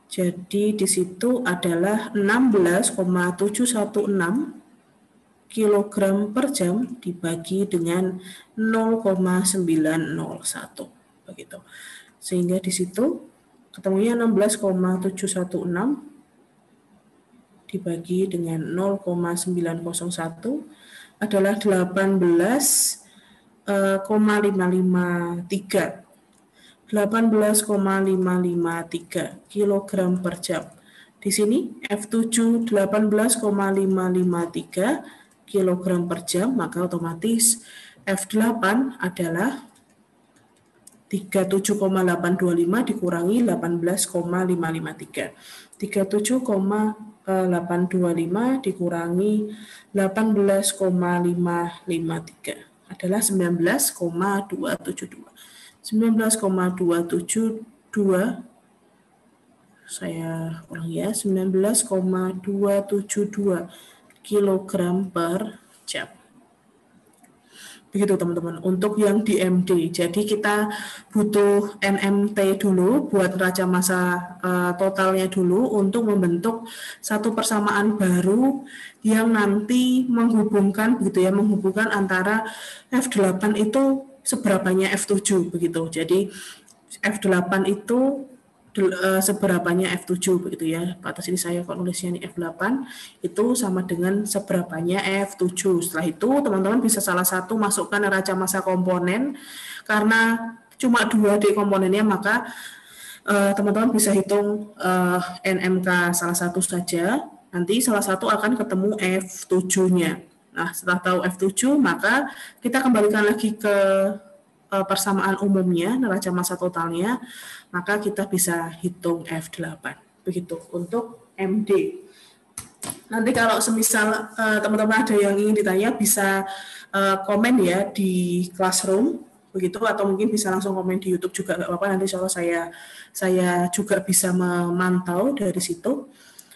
Jadi di situ adalah 16,716 kilogram per jam dibagi dengan 0,901 begitu. Sehingga di situ ketemunya 16,716 dibagi dengan 0,901 adalah 18,553 kilogram per jam Di sini F7 18,553 kg per jam, maka otomatis F8 adalah 37,825 dikurangi 18,553. 37,825 dikurangi 18,553 adalah 19,272. 19,272 saya ulangi ya, 19,272 kg per jam. Begitu teman-teman, untuk yang di MD. Jadi kita butuh NMT dulu buat neraca massa totalnya dulu untuk membentuk satu persamaan baru yang nanti menghubungkan begitu ya, menghubungkan antara F8 itu seberapanya F7 begitu. Jadi F8 itu seberapanya F7 begitu ya. Atas ini saya kok nulisnya ini F8 itu sama dengan seberapanya F7. Setelah itu teman-teman bisa salah satu masukkan neraca massa komponen, karena cuma 2D komponennya, maka teman-teman bisa hitung NMK salah satu saja. Nanti salah satu akan ketemu F7-nya. Nah, setelah tahu F7 maka kita kembalikan lagi ke persamaan umumnya, neraca massa totalnya, maka kita bisa hitung F8. Begitu untuk MD. Nanti kalau semisal teman-teman ada yang ingin ditanya, bisa komen ya di Classroom, begitu, atau mungkin bisa langsung komen di YouTube juga, nggak apa-apa, nanti insya Allah saya juga bisa memantau dari situ.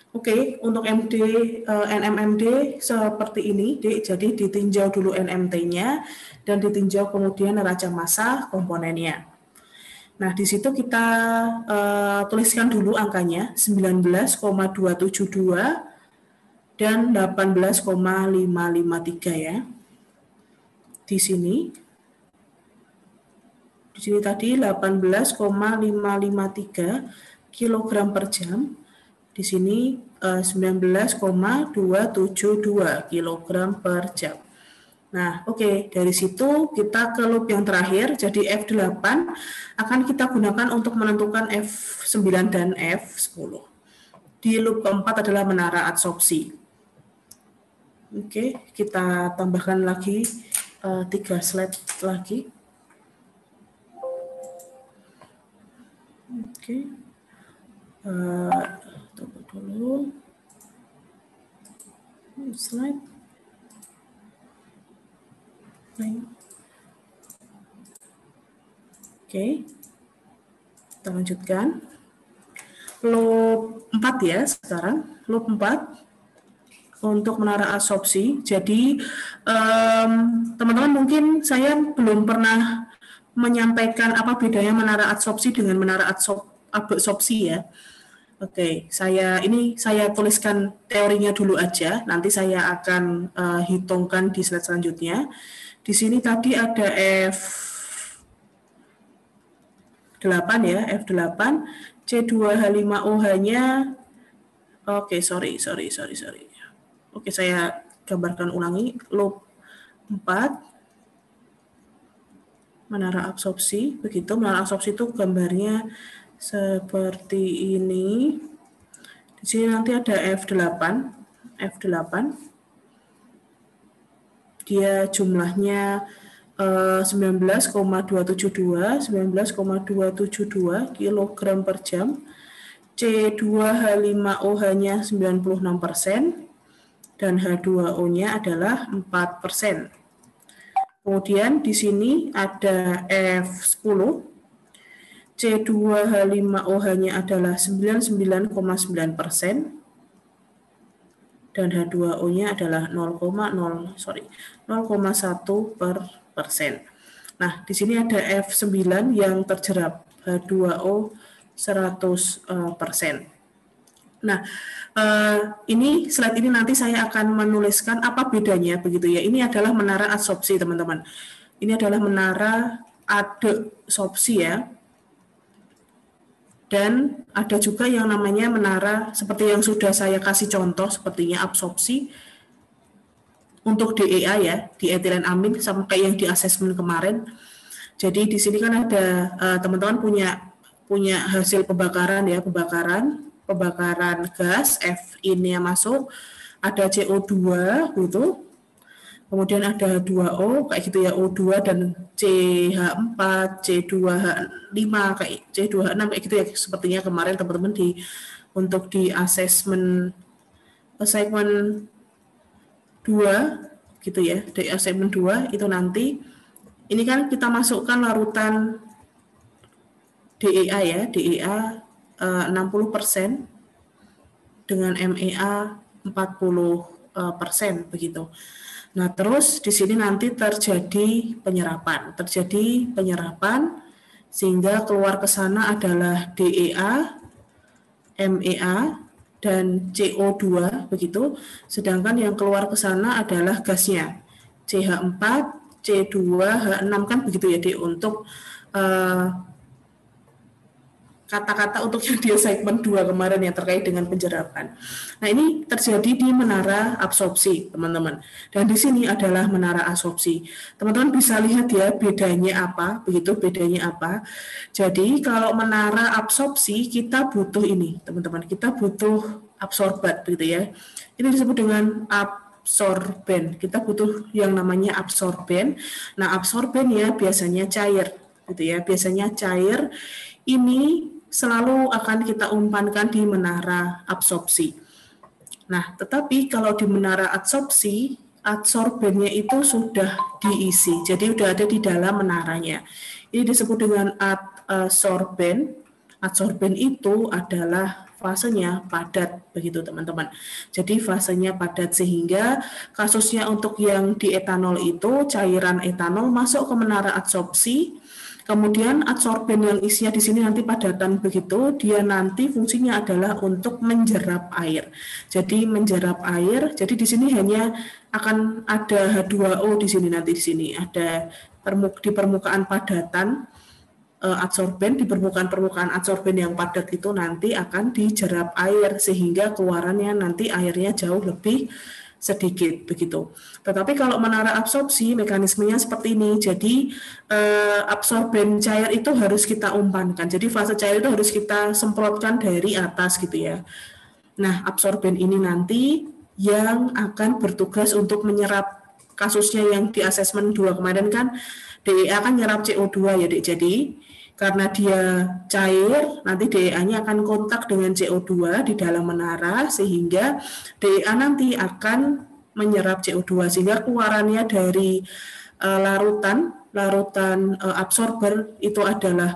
Oke, untuk MD, NMMD seperti ini, jadi ditinjau dulu NMT-nya, dan ditinjau kemudian neraca massa komponennya. Nah, di situ kita tuliskan dulu angkanya, 19,272 dan 18,553 ya. Di sini tadi 18,553 kg per jam. Di sini 19,272 kg per jam. Nah, oke, dari situ kita ke loop yang terakhir, jadi F8 akan kita gunakan untuk menentukan F9 dan F10. Di loop keempat adalah menara adsorpsi. Oke, kita tambahkan lagi 3 slide lagi. Oke. Tunggu dulu. Slide. Oke. Kita lanjutkan. Loop 4 ya sekarang. Loop 4 untuk menara adsorpsi. Jadi teman-teman mungkin saya belum pernah menyampaikan apa bedanya menara adsorpsi dengan menara absorpsi ya. Oke, saya tuliskan teorinya dulu aja, nanti saya akan hitungkan di slide selanjutnya. Di sini tadi ada F8 ya, F8, C2H5OH-nya, oke, sorry. Oke, saya gambarkan ulangi, loop 4, menara absorpsi, begitu, menara absorpsi itu gambarnya seperti ini. Di sini nanti ada F8. Dia jumlahnya 19,272 kg per jam. C2H5OH-nya 96% dan H2O-nya adalah 4%. Kemudian di sini ada F10. C2H5OH-nya adalah 99,9% dan H2O-nya adalah 0,1%. Nah, di sini ada F9 yang terjerap, H2O 100%. Nah, ini slide ini nanti saya akan menuliskan apa bedanya begitu ya. Ini adalah menara adsorpsi, teman-teman. Ini adalah menara adsorpsi ya. Dan ada juga yang namanya menara seperti yang sudah saya kasih contoh, sepertinya absorpsi untuk DEA ya, di etilen amin, sama kayak yang di asesmen kemarin. Jadi di sini kan ada teman-teman punya hasil pembakaran ya, pembakaran gas, F ini masuk, ada CO2 gitu. Kemudian ada 2O kayak gitu ya, O2 dan CH4, C2H5 kayak C2H6 kayak gitu ya. Sepertinya kemarin teman-teman untuk di assessment 2 gitu ya, di assessment 2 itu nanti ini kan kita masukkan larutan DEA ya, DEA 60% dengan MEA 40% begitu. Nah, terus di sini nanti terjadi penyerapan sehingga keluar ke sana adalah DEA, MEA, dan CO2 begitu. Sedangkan yang keluar ke sana adalah gasnya CH4, C2H6 kan begitu ya, untuk kata-kata untuk yang di segmen 2 kemarin yang terkait dengan penyerapan. Nah, ini terjadi di menara absorpsi, teman-teman. Dan di sini adalah menara absorpsi. Teman-teman bisa lihat ya bedanya apa, begitu bedanya apa. Jadi, kalau menara absorpsi kita butuh ini, teman-teman. Kita butuh absorbat begitu ya. Ini disebut dengan absorben. Kita butuh yang namanya absorben. Nah, absorben ya biasanya cair gitu ya. Biasanya cair ini selalu akan kita umpankan di menara absorpsi. Nah, tetapi kalau di menara absorpsi, absorbennya itu sudah diisi, jadi sudah ada di dalam menaranya. Ini disebut dengan adsorben. Adsorben itu adalah fasenya padat, begitu teman-teman. Jadi fasenya padat sehingga kasusnya untuk yang di etanol itu, cairan etanol masuk ke menara absorpsi. Kemudian adsorben yang isinya di sini nanti padatan begitu, dia nanti fungsinya adalah untuk menjerap air. Jadi menjerap air, jadi di sini hanya akan ada H2O di sini nanti di sini ada di permukaan padatan adsorben, di permukaan adsorben yang padat itu nanti akan dijerap air sehingga keluarannya nanti airnya jauh lebih sedikit begitu. Tetapi kalau menara absorpsi mekanismenya seperti ini. Jadi absorben cair itu harus kita umpankan. Jadi fase cair itu harus kita semprotkan dari atas gitu ya. Nah, absorben ini nanti yang akan bertugas untuk menyerap, kasusnya yang di assessment 2 kemarin kan DEA kan nyerap CO2 ya, Dek. Jadi karena dia cair, nanti DEA-nya akan kontak dengan CO2 di dalam menara, sehingga DEA nanti akan menyerap CO2, sehingga keluarannya dari larutan absorber itu adalah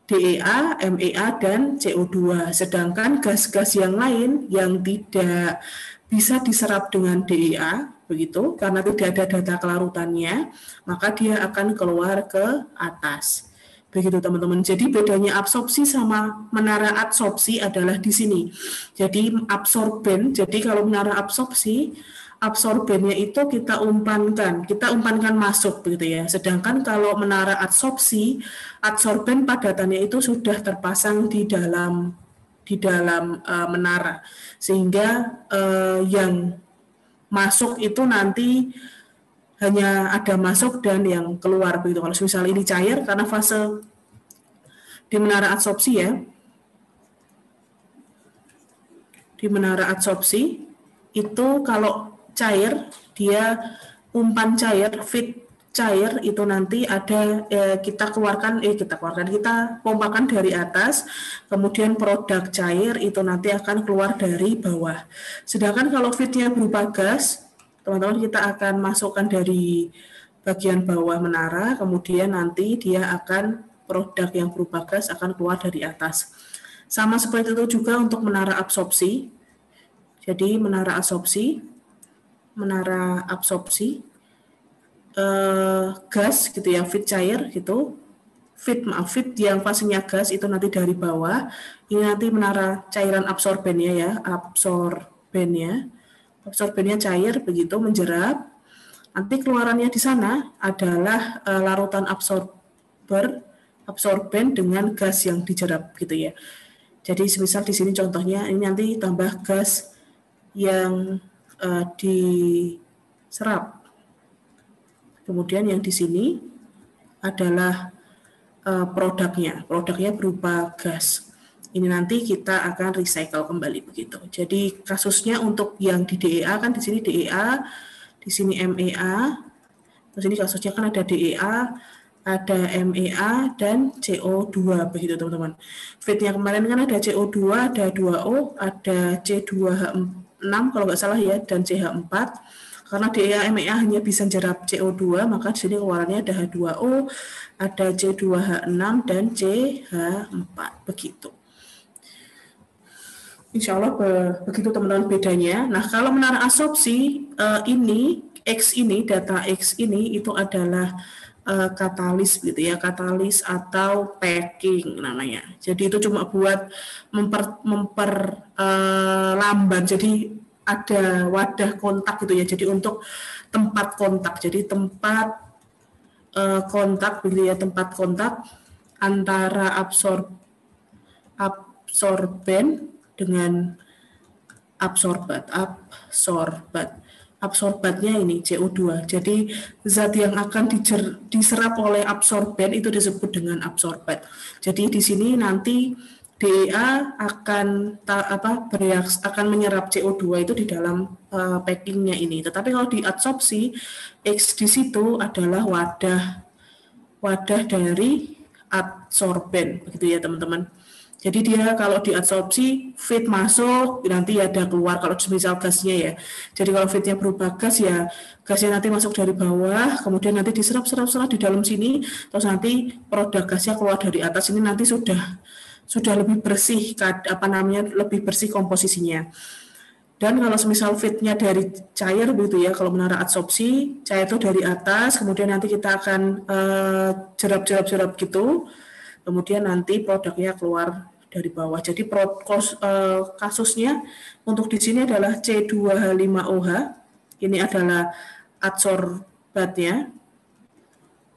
DEA, MEA, dan CO2. Sedangkan gas-gas yang lain yang tidak bisa diserap dengan DEA, begitu, karena tidak ada data kelarutannya, maka dia akan keluar ke atas. Begitu teman-teman. Jadi bedanya absorpsi sama menara adsorpsi adalah di sini. Jadi absorben, jadi kalau menara absorpsi, absorbennya itu kita umpankan masuk begitu ya. Sedangkan kalau menara adsorpsi, adsorben padatannya itu sudah terpasang di dalam menara, sehingga yang masuk itu nanti hanya ada masuk dan yang keluar begitu. Kalau misalnya ini cair, karena fase di menara adsorpsi ya, di menara adsorpsi itu kalau cair, dia umpan cair, feed cair itu nanti ada kita pompakan dari atas, kemudian produk cair itu nanti akan keluar dari bawah. Sedangkan kalau feednya berupa gas, teman-teman kita akan masukkan dari bagian bawah menara, kemudian nanti dia akan produk yang berupa gas akan keluar dari atas. Sama seperti itu juga untuk menara absorpsi. Jadi menara absorpsi gas gitu ya, feed cair gitu. Feed yang fasenya gas itu nanti dari bawah. Ini nanti menara cairan absorbennya ya, absorbennya cair begitu menjerap. Nanti keluarannya di sana adalah larutan absorben dengan gas yang dijerap gitu ya. Jadi semisal di sini contohnya ini nanti tambah gas yang diserap. Kemudian yang di sini adalah produknya berupa gas. Ini nanti kita akan recycle kembali begitu. Jadi kasusnya untuk yang di DEA kan di sini DEA, di sini MEA, terus ini kasusnya kan ada DEA, ada MEA dan CO2 begitu teman-teman. Fitnya kemarin kan ada CO2, ada 2O, ada C2H6 kalau nggak salah ya, dan CH4. Karena DEA MEA hanya bisa menyerap CO2, maka di sini keluarannya ada H2O, ada C2H6 dan CH4 begitu. Insya Allah begitu teman-teman bedanya. Nah, kalau menara absorpsi ini X ini, data X ini itu adalah katalis gitu ya, katalis atau packing namanya. Jadi itu cuma buat memperlambat. Jadi ada wadah kontak gitu ya. Jadi untuk tempat kontak. Jadi tempat kontak gitu ya, tempat kontak antara absorben dengan absorbatnya ini CO2. Jadi zat yang akan diserap oleh absorben itu disebut dengan absorbat. Jadi di sini nanti DEA akan akan menyerap CO2 itu di dalam packingnya ini. Tetapi kalau di adsorpsi X di situ adalah wadah dari adsorben begitu ya teman-teman. Jadi dia kalau diadsorpsi, feed masuk, nanti ada keluar kalau misal gasnya ya. Jadi kalau feednya berubah gas ya, gasnya nanti masuk dari bawah, kemudian nanti diserap di dalam sini, terus nanti produk gasnya keluar dari atas ini nanti sudah lebih bersih, lebih bersih komposisinya. Dan kalau misal feednya dari cair begitu ya, kalau menara adsorpsi, cair itu dari atas, kemudian nanti kita akan jerap gitu. Kemudian nanti produknya keluar dari bawah. Jadi kasusnya untuk di sini adalah C2H5OH. Ini adalah adsorbatnya.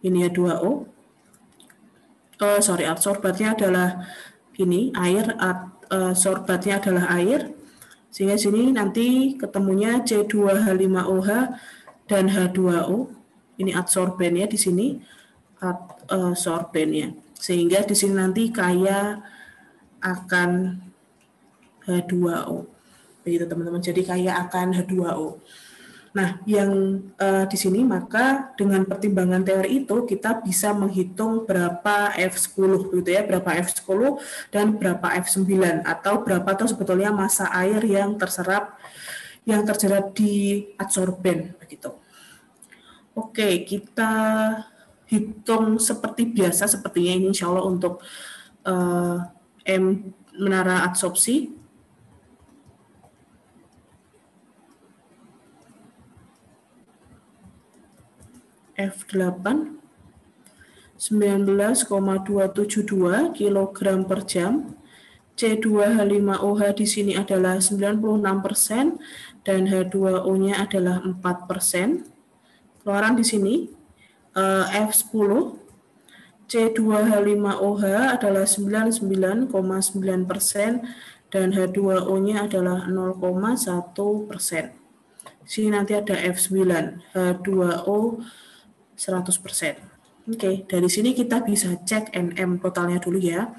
Ini H2O. Adsorbatnya adalah ini air. Adsorbatnya adalah air. Sehingga sini nanti ketemunya C2H5OH dan H2O. Ini adsorbennya di sini. Adsorbennya. Sehingga di sini nanti kaya akan H2O. Begitu teman-teman. Jadi kaya akan H2O. Nah, yang di sini maka dengan pertimbangan teori itu kita bisa menghitung berapa F10 gitu ya, berapa F10 dan berapa F9 atau berapa tuh sebetulnya massa air yang terjerap di adsorben begitu. Oke, kita hitung seperti biasa sepertinya ini insya Allah untuk menara adsorpsi. F8 19,272 kg per jam. C2H5OH di sini adalah 96% dan H2O-nya adalah 4%. Keluaran di sini F10 C2H5OH adalah 99,9% dan H2O-nya adalah 0,1%. Sini nanti ada F9 H2O 100%. Oke, dari sini kita bisa cek NM totalnya dulu ya.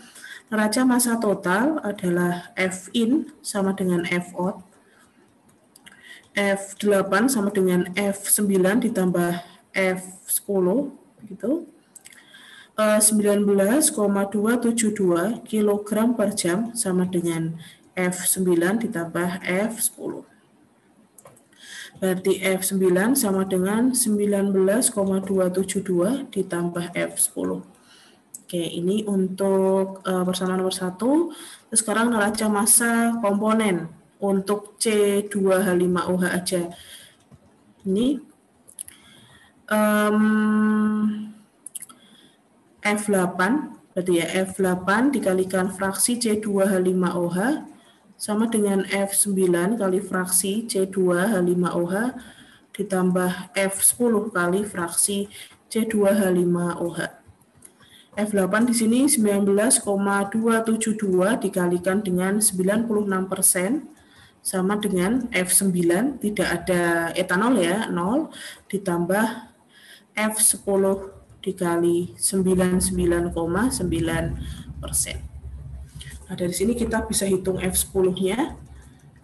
Neraca massa total adalah Fin sama dengan Fout. F8 sama dengan F9 ditambah F10 gitu. 19,272 kg per jam sama dengan F9 ditambah F10. Berarti F9 sama dengan 19,272 ditambah F10. Oke, ini untuk persamaan nomor 1. Terus sekarang neraca massa komponen untuk C2H5OH aja. Ini F8, berarti ya F8 dikalikan fraksi C2H5OH sama dengan F9 kali fraksi C2H5OH ditambah F10 kali fraksi C2H5OH. F8 di sini 19,272 dikalikan dengan 96% sama dengan F9, tidak ada etanol ya, 0, ditambah F10 dikali 99,9%. Nah, dari sini kita bisa hitung F10-nya.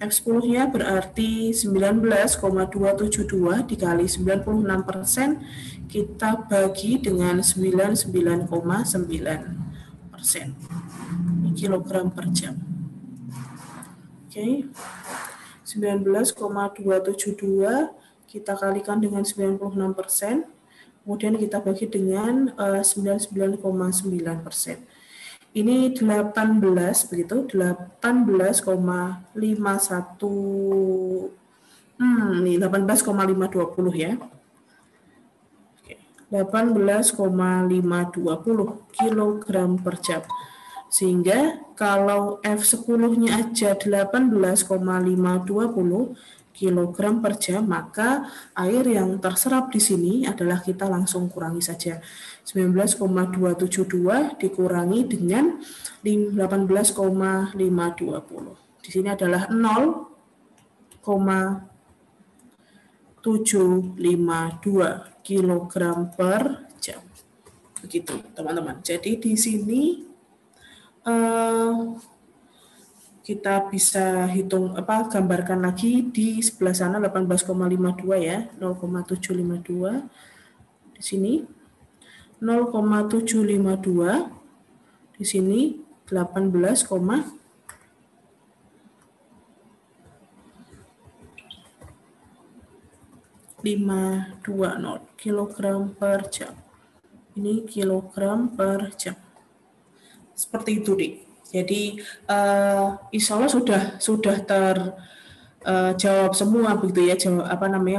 F10-nya berarti 19,272 dikali 96%, kita bagi dengan 99,9% kilogram per jam. Oke, 19,272 kita kalikan dengan 96%, kemudian kita bagi dengan 99,9%. Ini 18 begitu, 18,51 ini 18,520 ya. Oke, 18,520 kilogram per jam. Sehingga kalau F10-nya aja 18,520 kilogram per jam, maka air yang terserap di sini adalah kita langsung kurangi saja. 19,272 dikurangi dengan 18,520. Di sini adalah 0,752 kilogram per jam. Begitu, teman-teman. Jadi di sini kita bisa hitung gambarkan lagi di sebelah sana 18,52 ya, 0,752 di sini 0,752 di sini 18,520 kilogram per jam. Ini kilogram per jam. Seperti itu, Dik. Jadi insya Allah sudah terjawab semua begitu ya,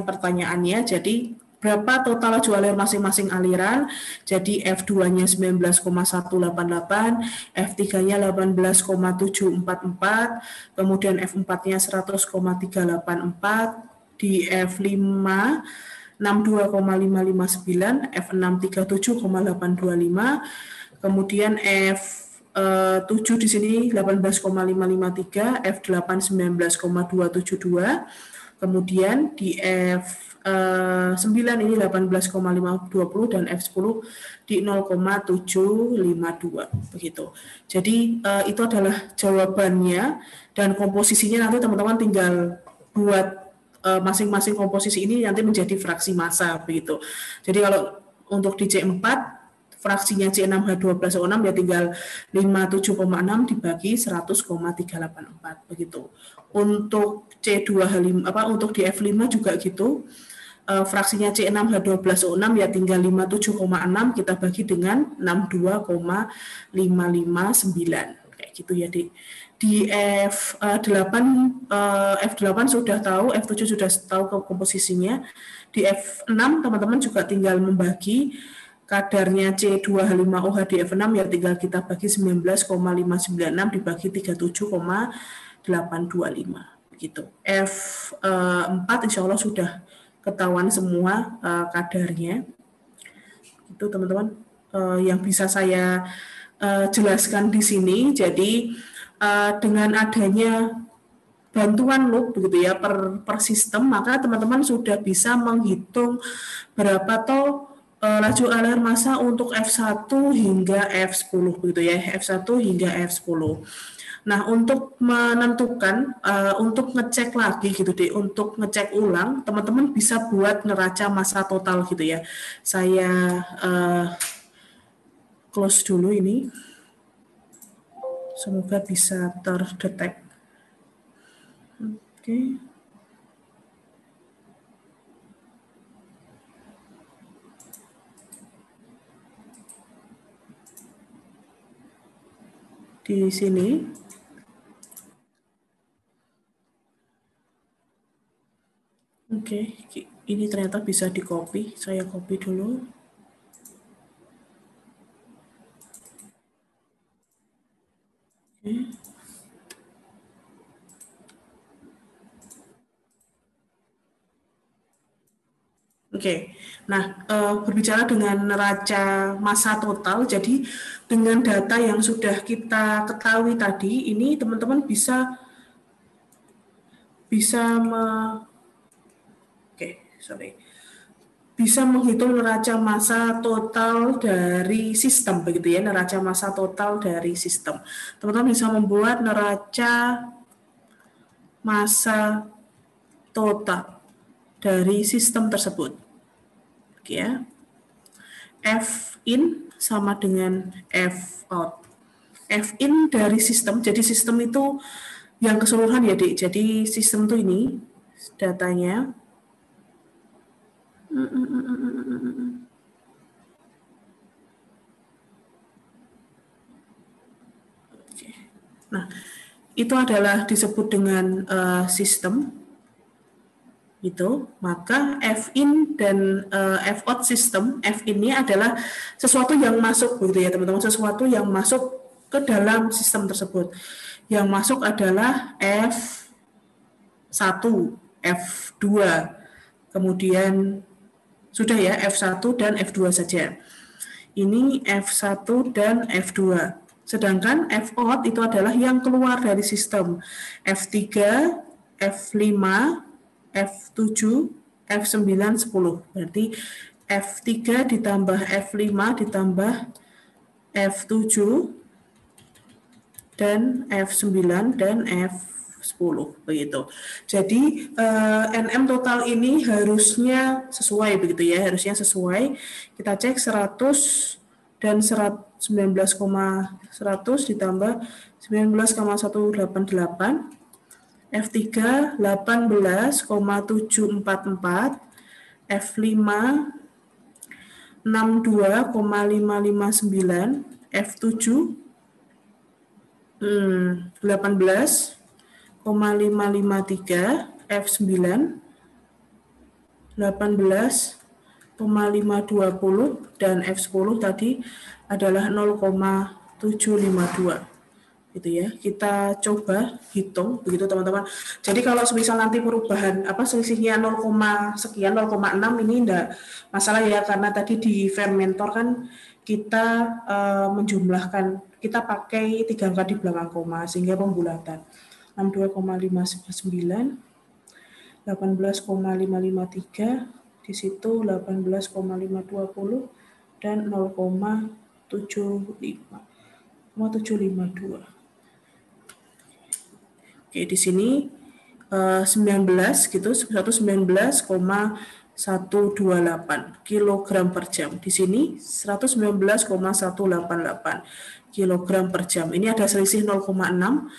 pertanyaannya. Jadi berapa total laju alir masing-masing aliran? Jadi F2-nya 19,188, F3-nya 18,744, kemudian F4-nya 100,384, di F5 62,559, F6 37,825, kemudian F7 di sini 18,553, F8 19,272, kemudian di F9 ini 18,520 dan F10 di 0,752 begitu. Jadi itu adalah jawabannya, dan komposisinya nanti teman-teman tinggal buat masing-masing komposisi ini nanti menjadi fraksi massa begitu. Jadi kalau untuk di C4 fraksinya C6H12O6 ya tinggal 57,6 dibagi 100,384 begitu. Untuk C2H5 untuk di F5 juga gitu. Fraksinya C6H12O6 ya tinggal 57,6 kita bagi dengan 62,559 kayak gitu ya, Dik. Di F8 sudah tahu, F7 sudah tahu komposisinya. Di F6 teman-teman juga tinggal membagi kadarnya C2H5OH di F6 ya tinggal kita bagi 19,596 dibagi 37,825 gitu. F4 insya Allah sudah ketahuan semua kadarnya. Itu teman-teman yang bisa saya jelaskan di sini. Jadi dengan adanya bantuan loop begitu ya per sistem, maka teman-teman sudah bisa menghitung berapa toh laju alir massa untuk F1 hingga F10 begitu ya, F1 hingga F10. Nah, untuk menentukan, untuk ngecek lagi gitu deh, untuk ngecek ulang, teman-teman bisa buat neraca massa total gitu ya. Saya close dulu ini. Semoga bisa terdetek. Oke. Di sini. Oke, ini ternyata bisa di-copy. Saya copy dulu. Oke, nah berbicara dengan neraca massa total, jadi dengan data yang sudah kita ketahui tadi, ini teman-teman bisa bisa menghitung neraca massa total dari sistem, begitu ya, neraca massa total dari sistem. Teman-teman bisa membuat neraca massa total dari sistem tersebut. Oke ya. F in sama dengan F out. F in dari sistem, jadi sistem itu yang keseluruhan ya, Dik. Jadi sistem itu ini datanya. Nah, itu adalah disebut dengan sistem. Itu, maka F in dan F out sistem, F in-nya adalah sesuatu yang masuk, begitu ya teman-teman, sesuatu yang masuk ke dalam sistem tersebut. Yang masuk adalah F1, F2, kemudian sudah ya F1 dan F2 saja. Ini F1 dan F2. Sedangkan F out itu adalah yang keluar dari sistem. F3, F5, F7, F9, 10. Berarti F3 ditambah F5 ditambah F7 dan F9 dan F10 begitu. Jadi NM total ini harusnya sesuai begitu ya, harusnya sesuai. Kita cek 100 dan 19,100 ditambah 19,188. F3 18,744, F5 62,559, F7 18,553, F9 18,520 dan F10 tadi adalah 0,752. Gitu ya, kita coba hitung begitu teman-teman. Jadi kalau semisal nanti perubahan selisihnya 0, sekian 0,6 ini enggak masalah ya, karena tadi di fermentor kan kita menjumlahkan, kita pakai 3 angka di belakang koma sehingga pembulatan 62,519, 18,553, di situ 18,520 dan 0,752. Oke, di sini 19 gitu, 119,128 kilogram per jam. Di sini 119,188 kilogram per jam. Ini ada selisih 0,6,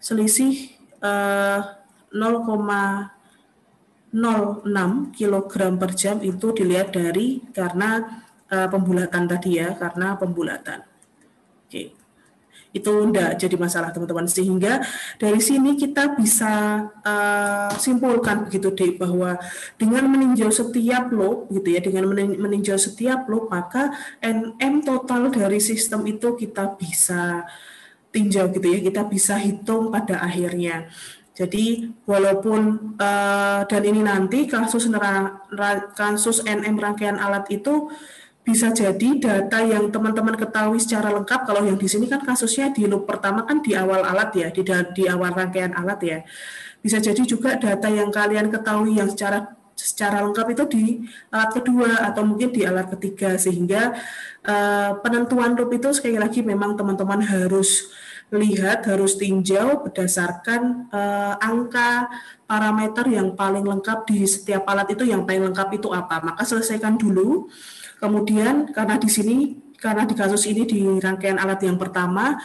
selisih 0,06 kilogram per jam itu dilihat dari karena pembulatan tadi ya, karena pembulatan. Oke. Itu enggak jadi masalah teman-teman, sehingga dari sini kita bisa simpulkan begitu deh, bahwa dengan meninjau setiap loop gitu ya, dengan meninjau setiap loop maka NM total dari sistem itu kita bisa tinjau gitu ya, kita bisa hitung pada akhirnya. Jadi walaupun dan ini nanti kasus NM rangkaian alat itu bisa jadi data yang teman-teman ketahui secara lengkap. Kalau yang di sini kan kasusnya di loop pertama kan di awal alat ya, di awal rangkaian alat ya. Bisa jadi juga data yang kalian ketahui yang secara lengkap itu di alat kedua atau mungkin di alat ketiga, sehingga penentuan loop itu sekali lagi memang teman-teman harus lihat, harus tinjau berdasarkan angka parameter yang paling lengkap di setiap alat itu, yang paling lengkap itu apa. Maka selesaikan dulu. Kemudian karena di kasus ini di rangkaian alat yang pertama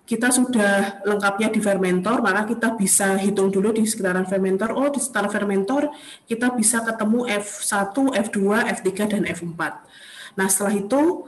kita sudah lengkapnya di fermentor, maka kita bisa hitung dulu di sekitaran fermentor. Oh, di sekitar fermentor kita bisa ketemu F1, F2, F3 dan F4. Nah, setelah itu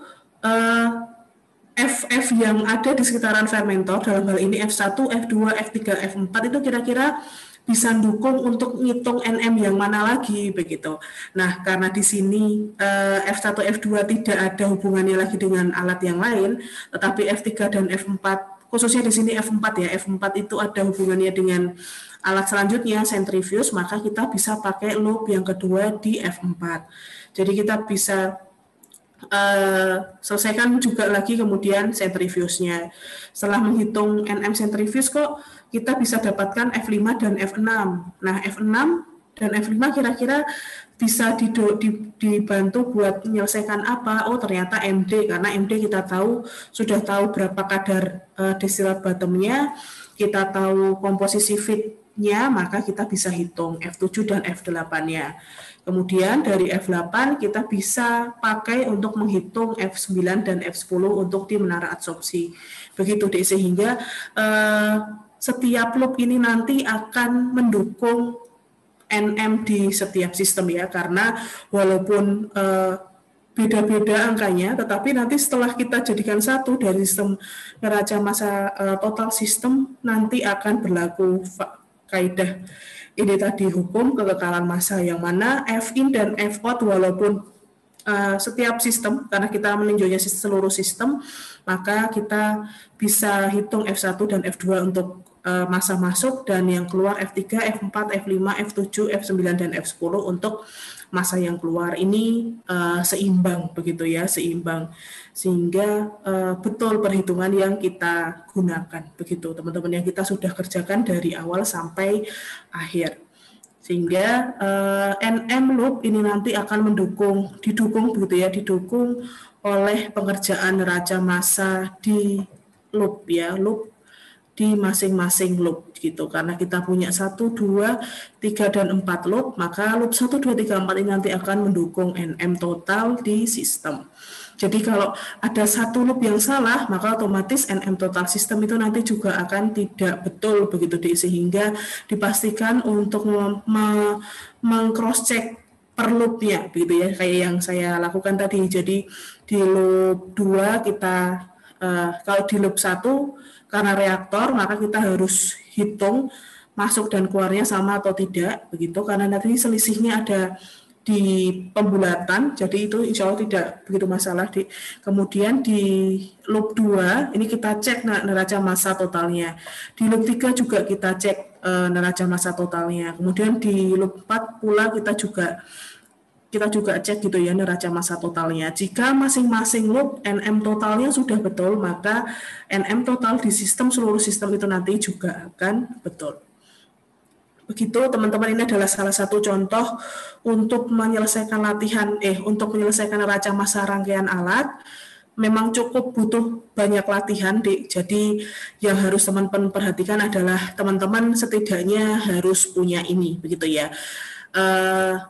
FF yang ada di sekitaran fermentor, dalam hal ini F1, F2, F3, F4 itu kira-kira bisa dukung untuk ngitung NM yang mana lagi begitu. Nah, karena di sini F1, F2 tidak ada hubungannya lagi dengan alat yang lain, tetapi F3 dan F4, khususnya di sini F4 ya, F4 itu ada hubungannya dengan alat selanjutnya, centrifuge, maka kita bisa pakai loop yang kedua di F4. Jadi kita bisa selesaikan juga lagi kemudian centrifuge-nya. Setelah menghitung NM centrifuge kok kita bisa dapatkan F5 dan F6. Nah, F6 dan F5 kira-kira bisa dibantu buat menyelesaikan apa? Oh ternyata MD, karena MD kita tahu sudah tahu berapa kadar distillate bottomnya, kita tahu komposisi feednya, maka kita bisa hitung F7 dan F8-nya. Kemudian dari F8 kita bisa pakai untuk menghitung F9 dan F10 untuk di menara adsorpsi. Begitu deh, sehingga setiap loop ini nanti akan mendukung NM di setiap sistem ya, karena walaupun beda-beda angkanya, tetapi nanti setelah kita jadikan satu dari sistem neraca massa total sistem, nanti akan berlaku kaidah ini tadi, hukum kekekalan massa, yang mana F in dan F out walaupun setiap sistem, karena kita meninjaunya seluruh sistem, maka kita bisa hitung F1 dan F2 untuk massa masuk, dan yang keluar F3, F4, F5, F7, F9, dan F10 untuk massa yang keluar. Ini seimbang begitu ya, seimbang, sehingga betul perhitungan yang kita gunakan begitu teman-teman, yang kita sudah kerjakan dari awal sampai akhir. Sehingga NM loop ini nanti akan didukung begitu ya, didukung oleh pengerjaan neraca massa di loop ya, loop di masing-masing loop gitu. Karena kita punya 1, 2, 3, dan 4 loop, maka loop 1, 2, 3, 4 ini nanti akan mendukung NM total di sistem. Jadi kalau ada satu loop yang salah, maka otomatis NM total sistem itu nanti juga akan tidak betul begitu deh, sehingga dipastikan untuk meng-cross check per loopnya begitu ya, kayak yang saya lakukan tadi. Jadi di loop 2 kita kalau di loop 1 karena reaktor, maka kita harus hitung masuk dan keluarnya sama atau tidak begitu, karena nanti selisihnya ada di pembulatan, jadi itu insya Allah tidak begitu masalah. Kemudian di loop 2 ini kita cek neraca massa totalnya, di loop 3 juga kita cek neraca massa totalnya, kemudian di loop 4 pula kita juga cek gitu ya neraca massa totalnya. Jika masing-masing loop NM totalnya sudah betul, maka NM total di seluruh sistem itu nanti juga akan betul. Begitu teman-teman, ini adalah salah satu contoh untuk menyelesaikan untuk menyelesaikan neraca massa rangkaian alat. Memang cukup butuh banyak latihan, Dik. Jadi yang harus teman-teman perhatikan adalah teman-teman setidaknya harus punya ini, begitu ya.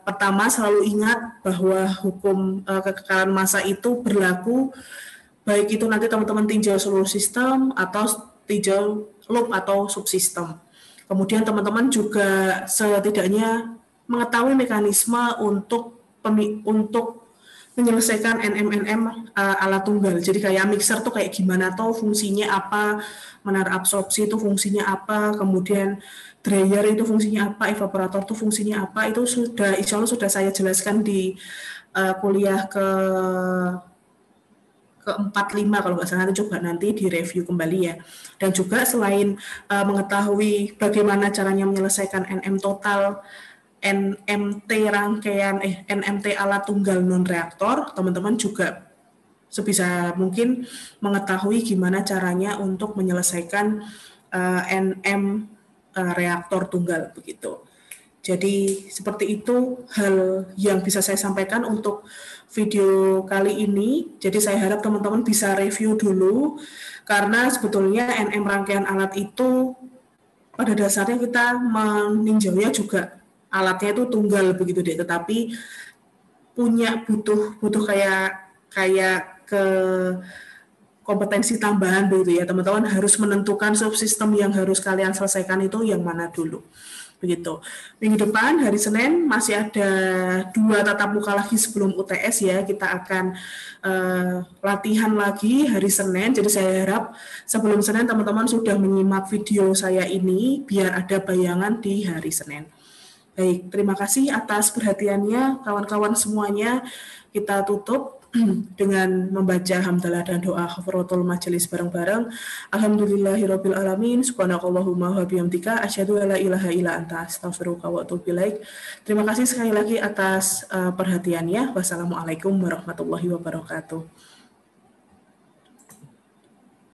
Pertama, selalu ingat bahwa hukum kekekalan massa itu berlaku baik itu nanti teman-teman tinjau seluruh sistem atau tinjau loop atau subsistem. Kemudian teman-teman juga setidaknya mengetahui mekanisme untuk menyelesaikan NM alat tunggal. Jadi kayak mixer tuh kayak gimana, atau fungsinya apa, menara absorpsi itu fungsinya apa, kemudian dryer itu fungsinya apa, evaporator itu fungsinya apa, itu sudah insya Allah sudah saya jelaskan di kuliah ke-45 kalau nggak salah, coba nanti direview kembali ya. Dan juga selain mengetahui bagaimana caranya menyelesaikan NM total, NMT NMT alat tunggal non reaktor, teman-teman juga sebisa mungkin mengetahui gimana caranya untuk menyelesaikan NM reaktor tunggal begitu. Jadi seperti itu hal yang bisa saya sampaikan untuk video kali ini. Jadi saya harap teman-teman bisa review dulu, karena sebetulnya NM rangkaian alat itu pada dasarnya kita meninjaunya juga alatnya itu tunggal begitu deh, tetapi butuh kayak ke kompetensi tambahan begitu ya. Teman-teman harus menentukan subsistem yang harus kalian selesaikan itu yang mana dulu. Begitu. Minggu depan hari Senin masih ada 2 tatap muka lagi sebelum UTS ya. Kita akan latihan lagi hari Senin. Jadi saya harap sebelum Senin teman-teman sudah menyimak video saya ini biar ada bayangan di hari Senin. Baik, terima kasih atas perhatiannya kawan-kawan semuanya. Kita tutup dengan membaca hamdalah dan doa khafaratul majelis bareng-bareng. Alhamdulillahirabbil alamin, subhanakallahumma wa bihamdika asyhadu alla ilaha illa anta astaghfiruka wa atubu ilaik. Terima kasih sekali lagi atas perhatiannya. Wassalamualaikum warahmatullahi wabarakatuh.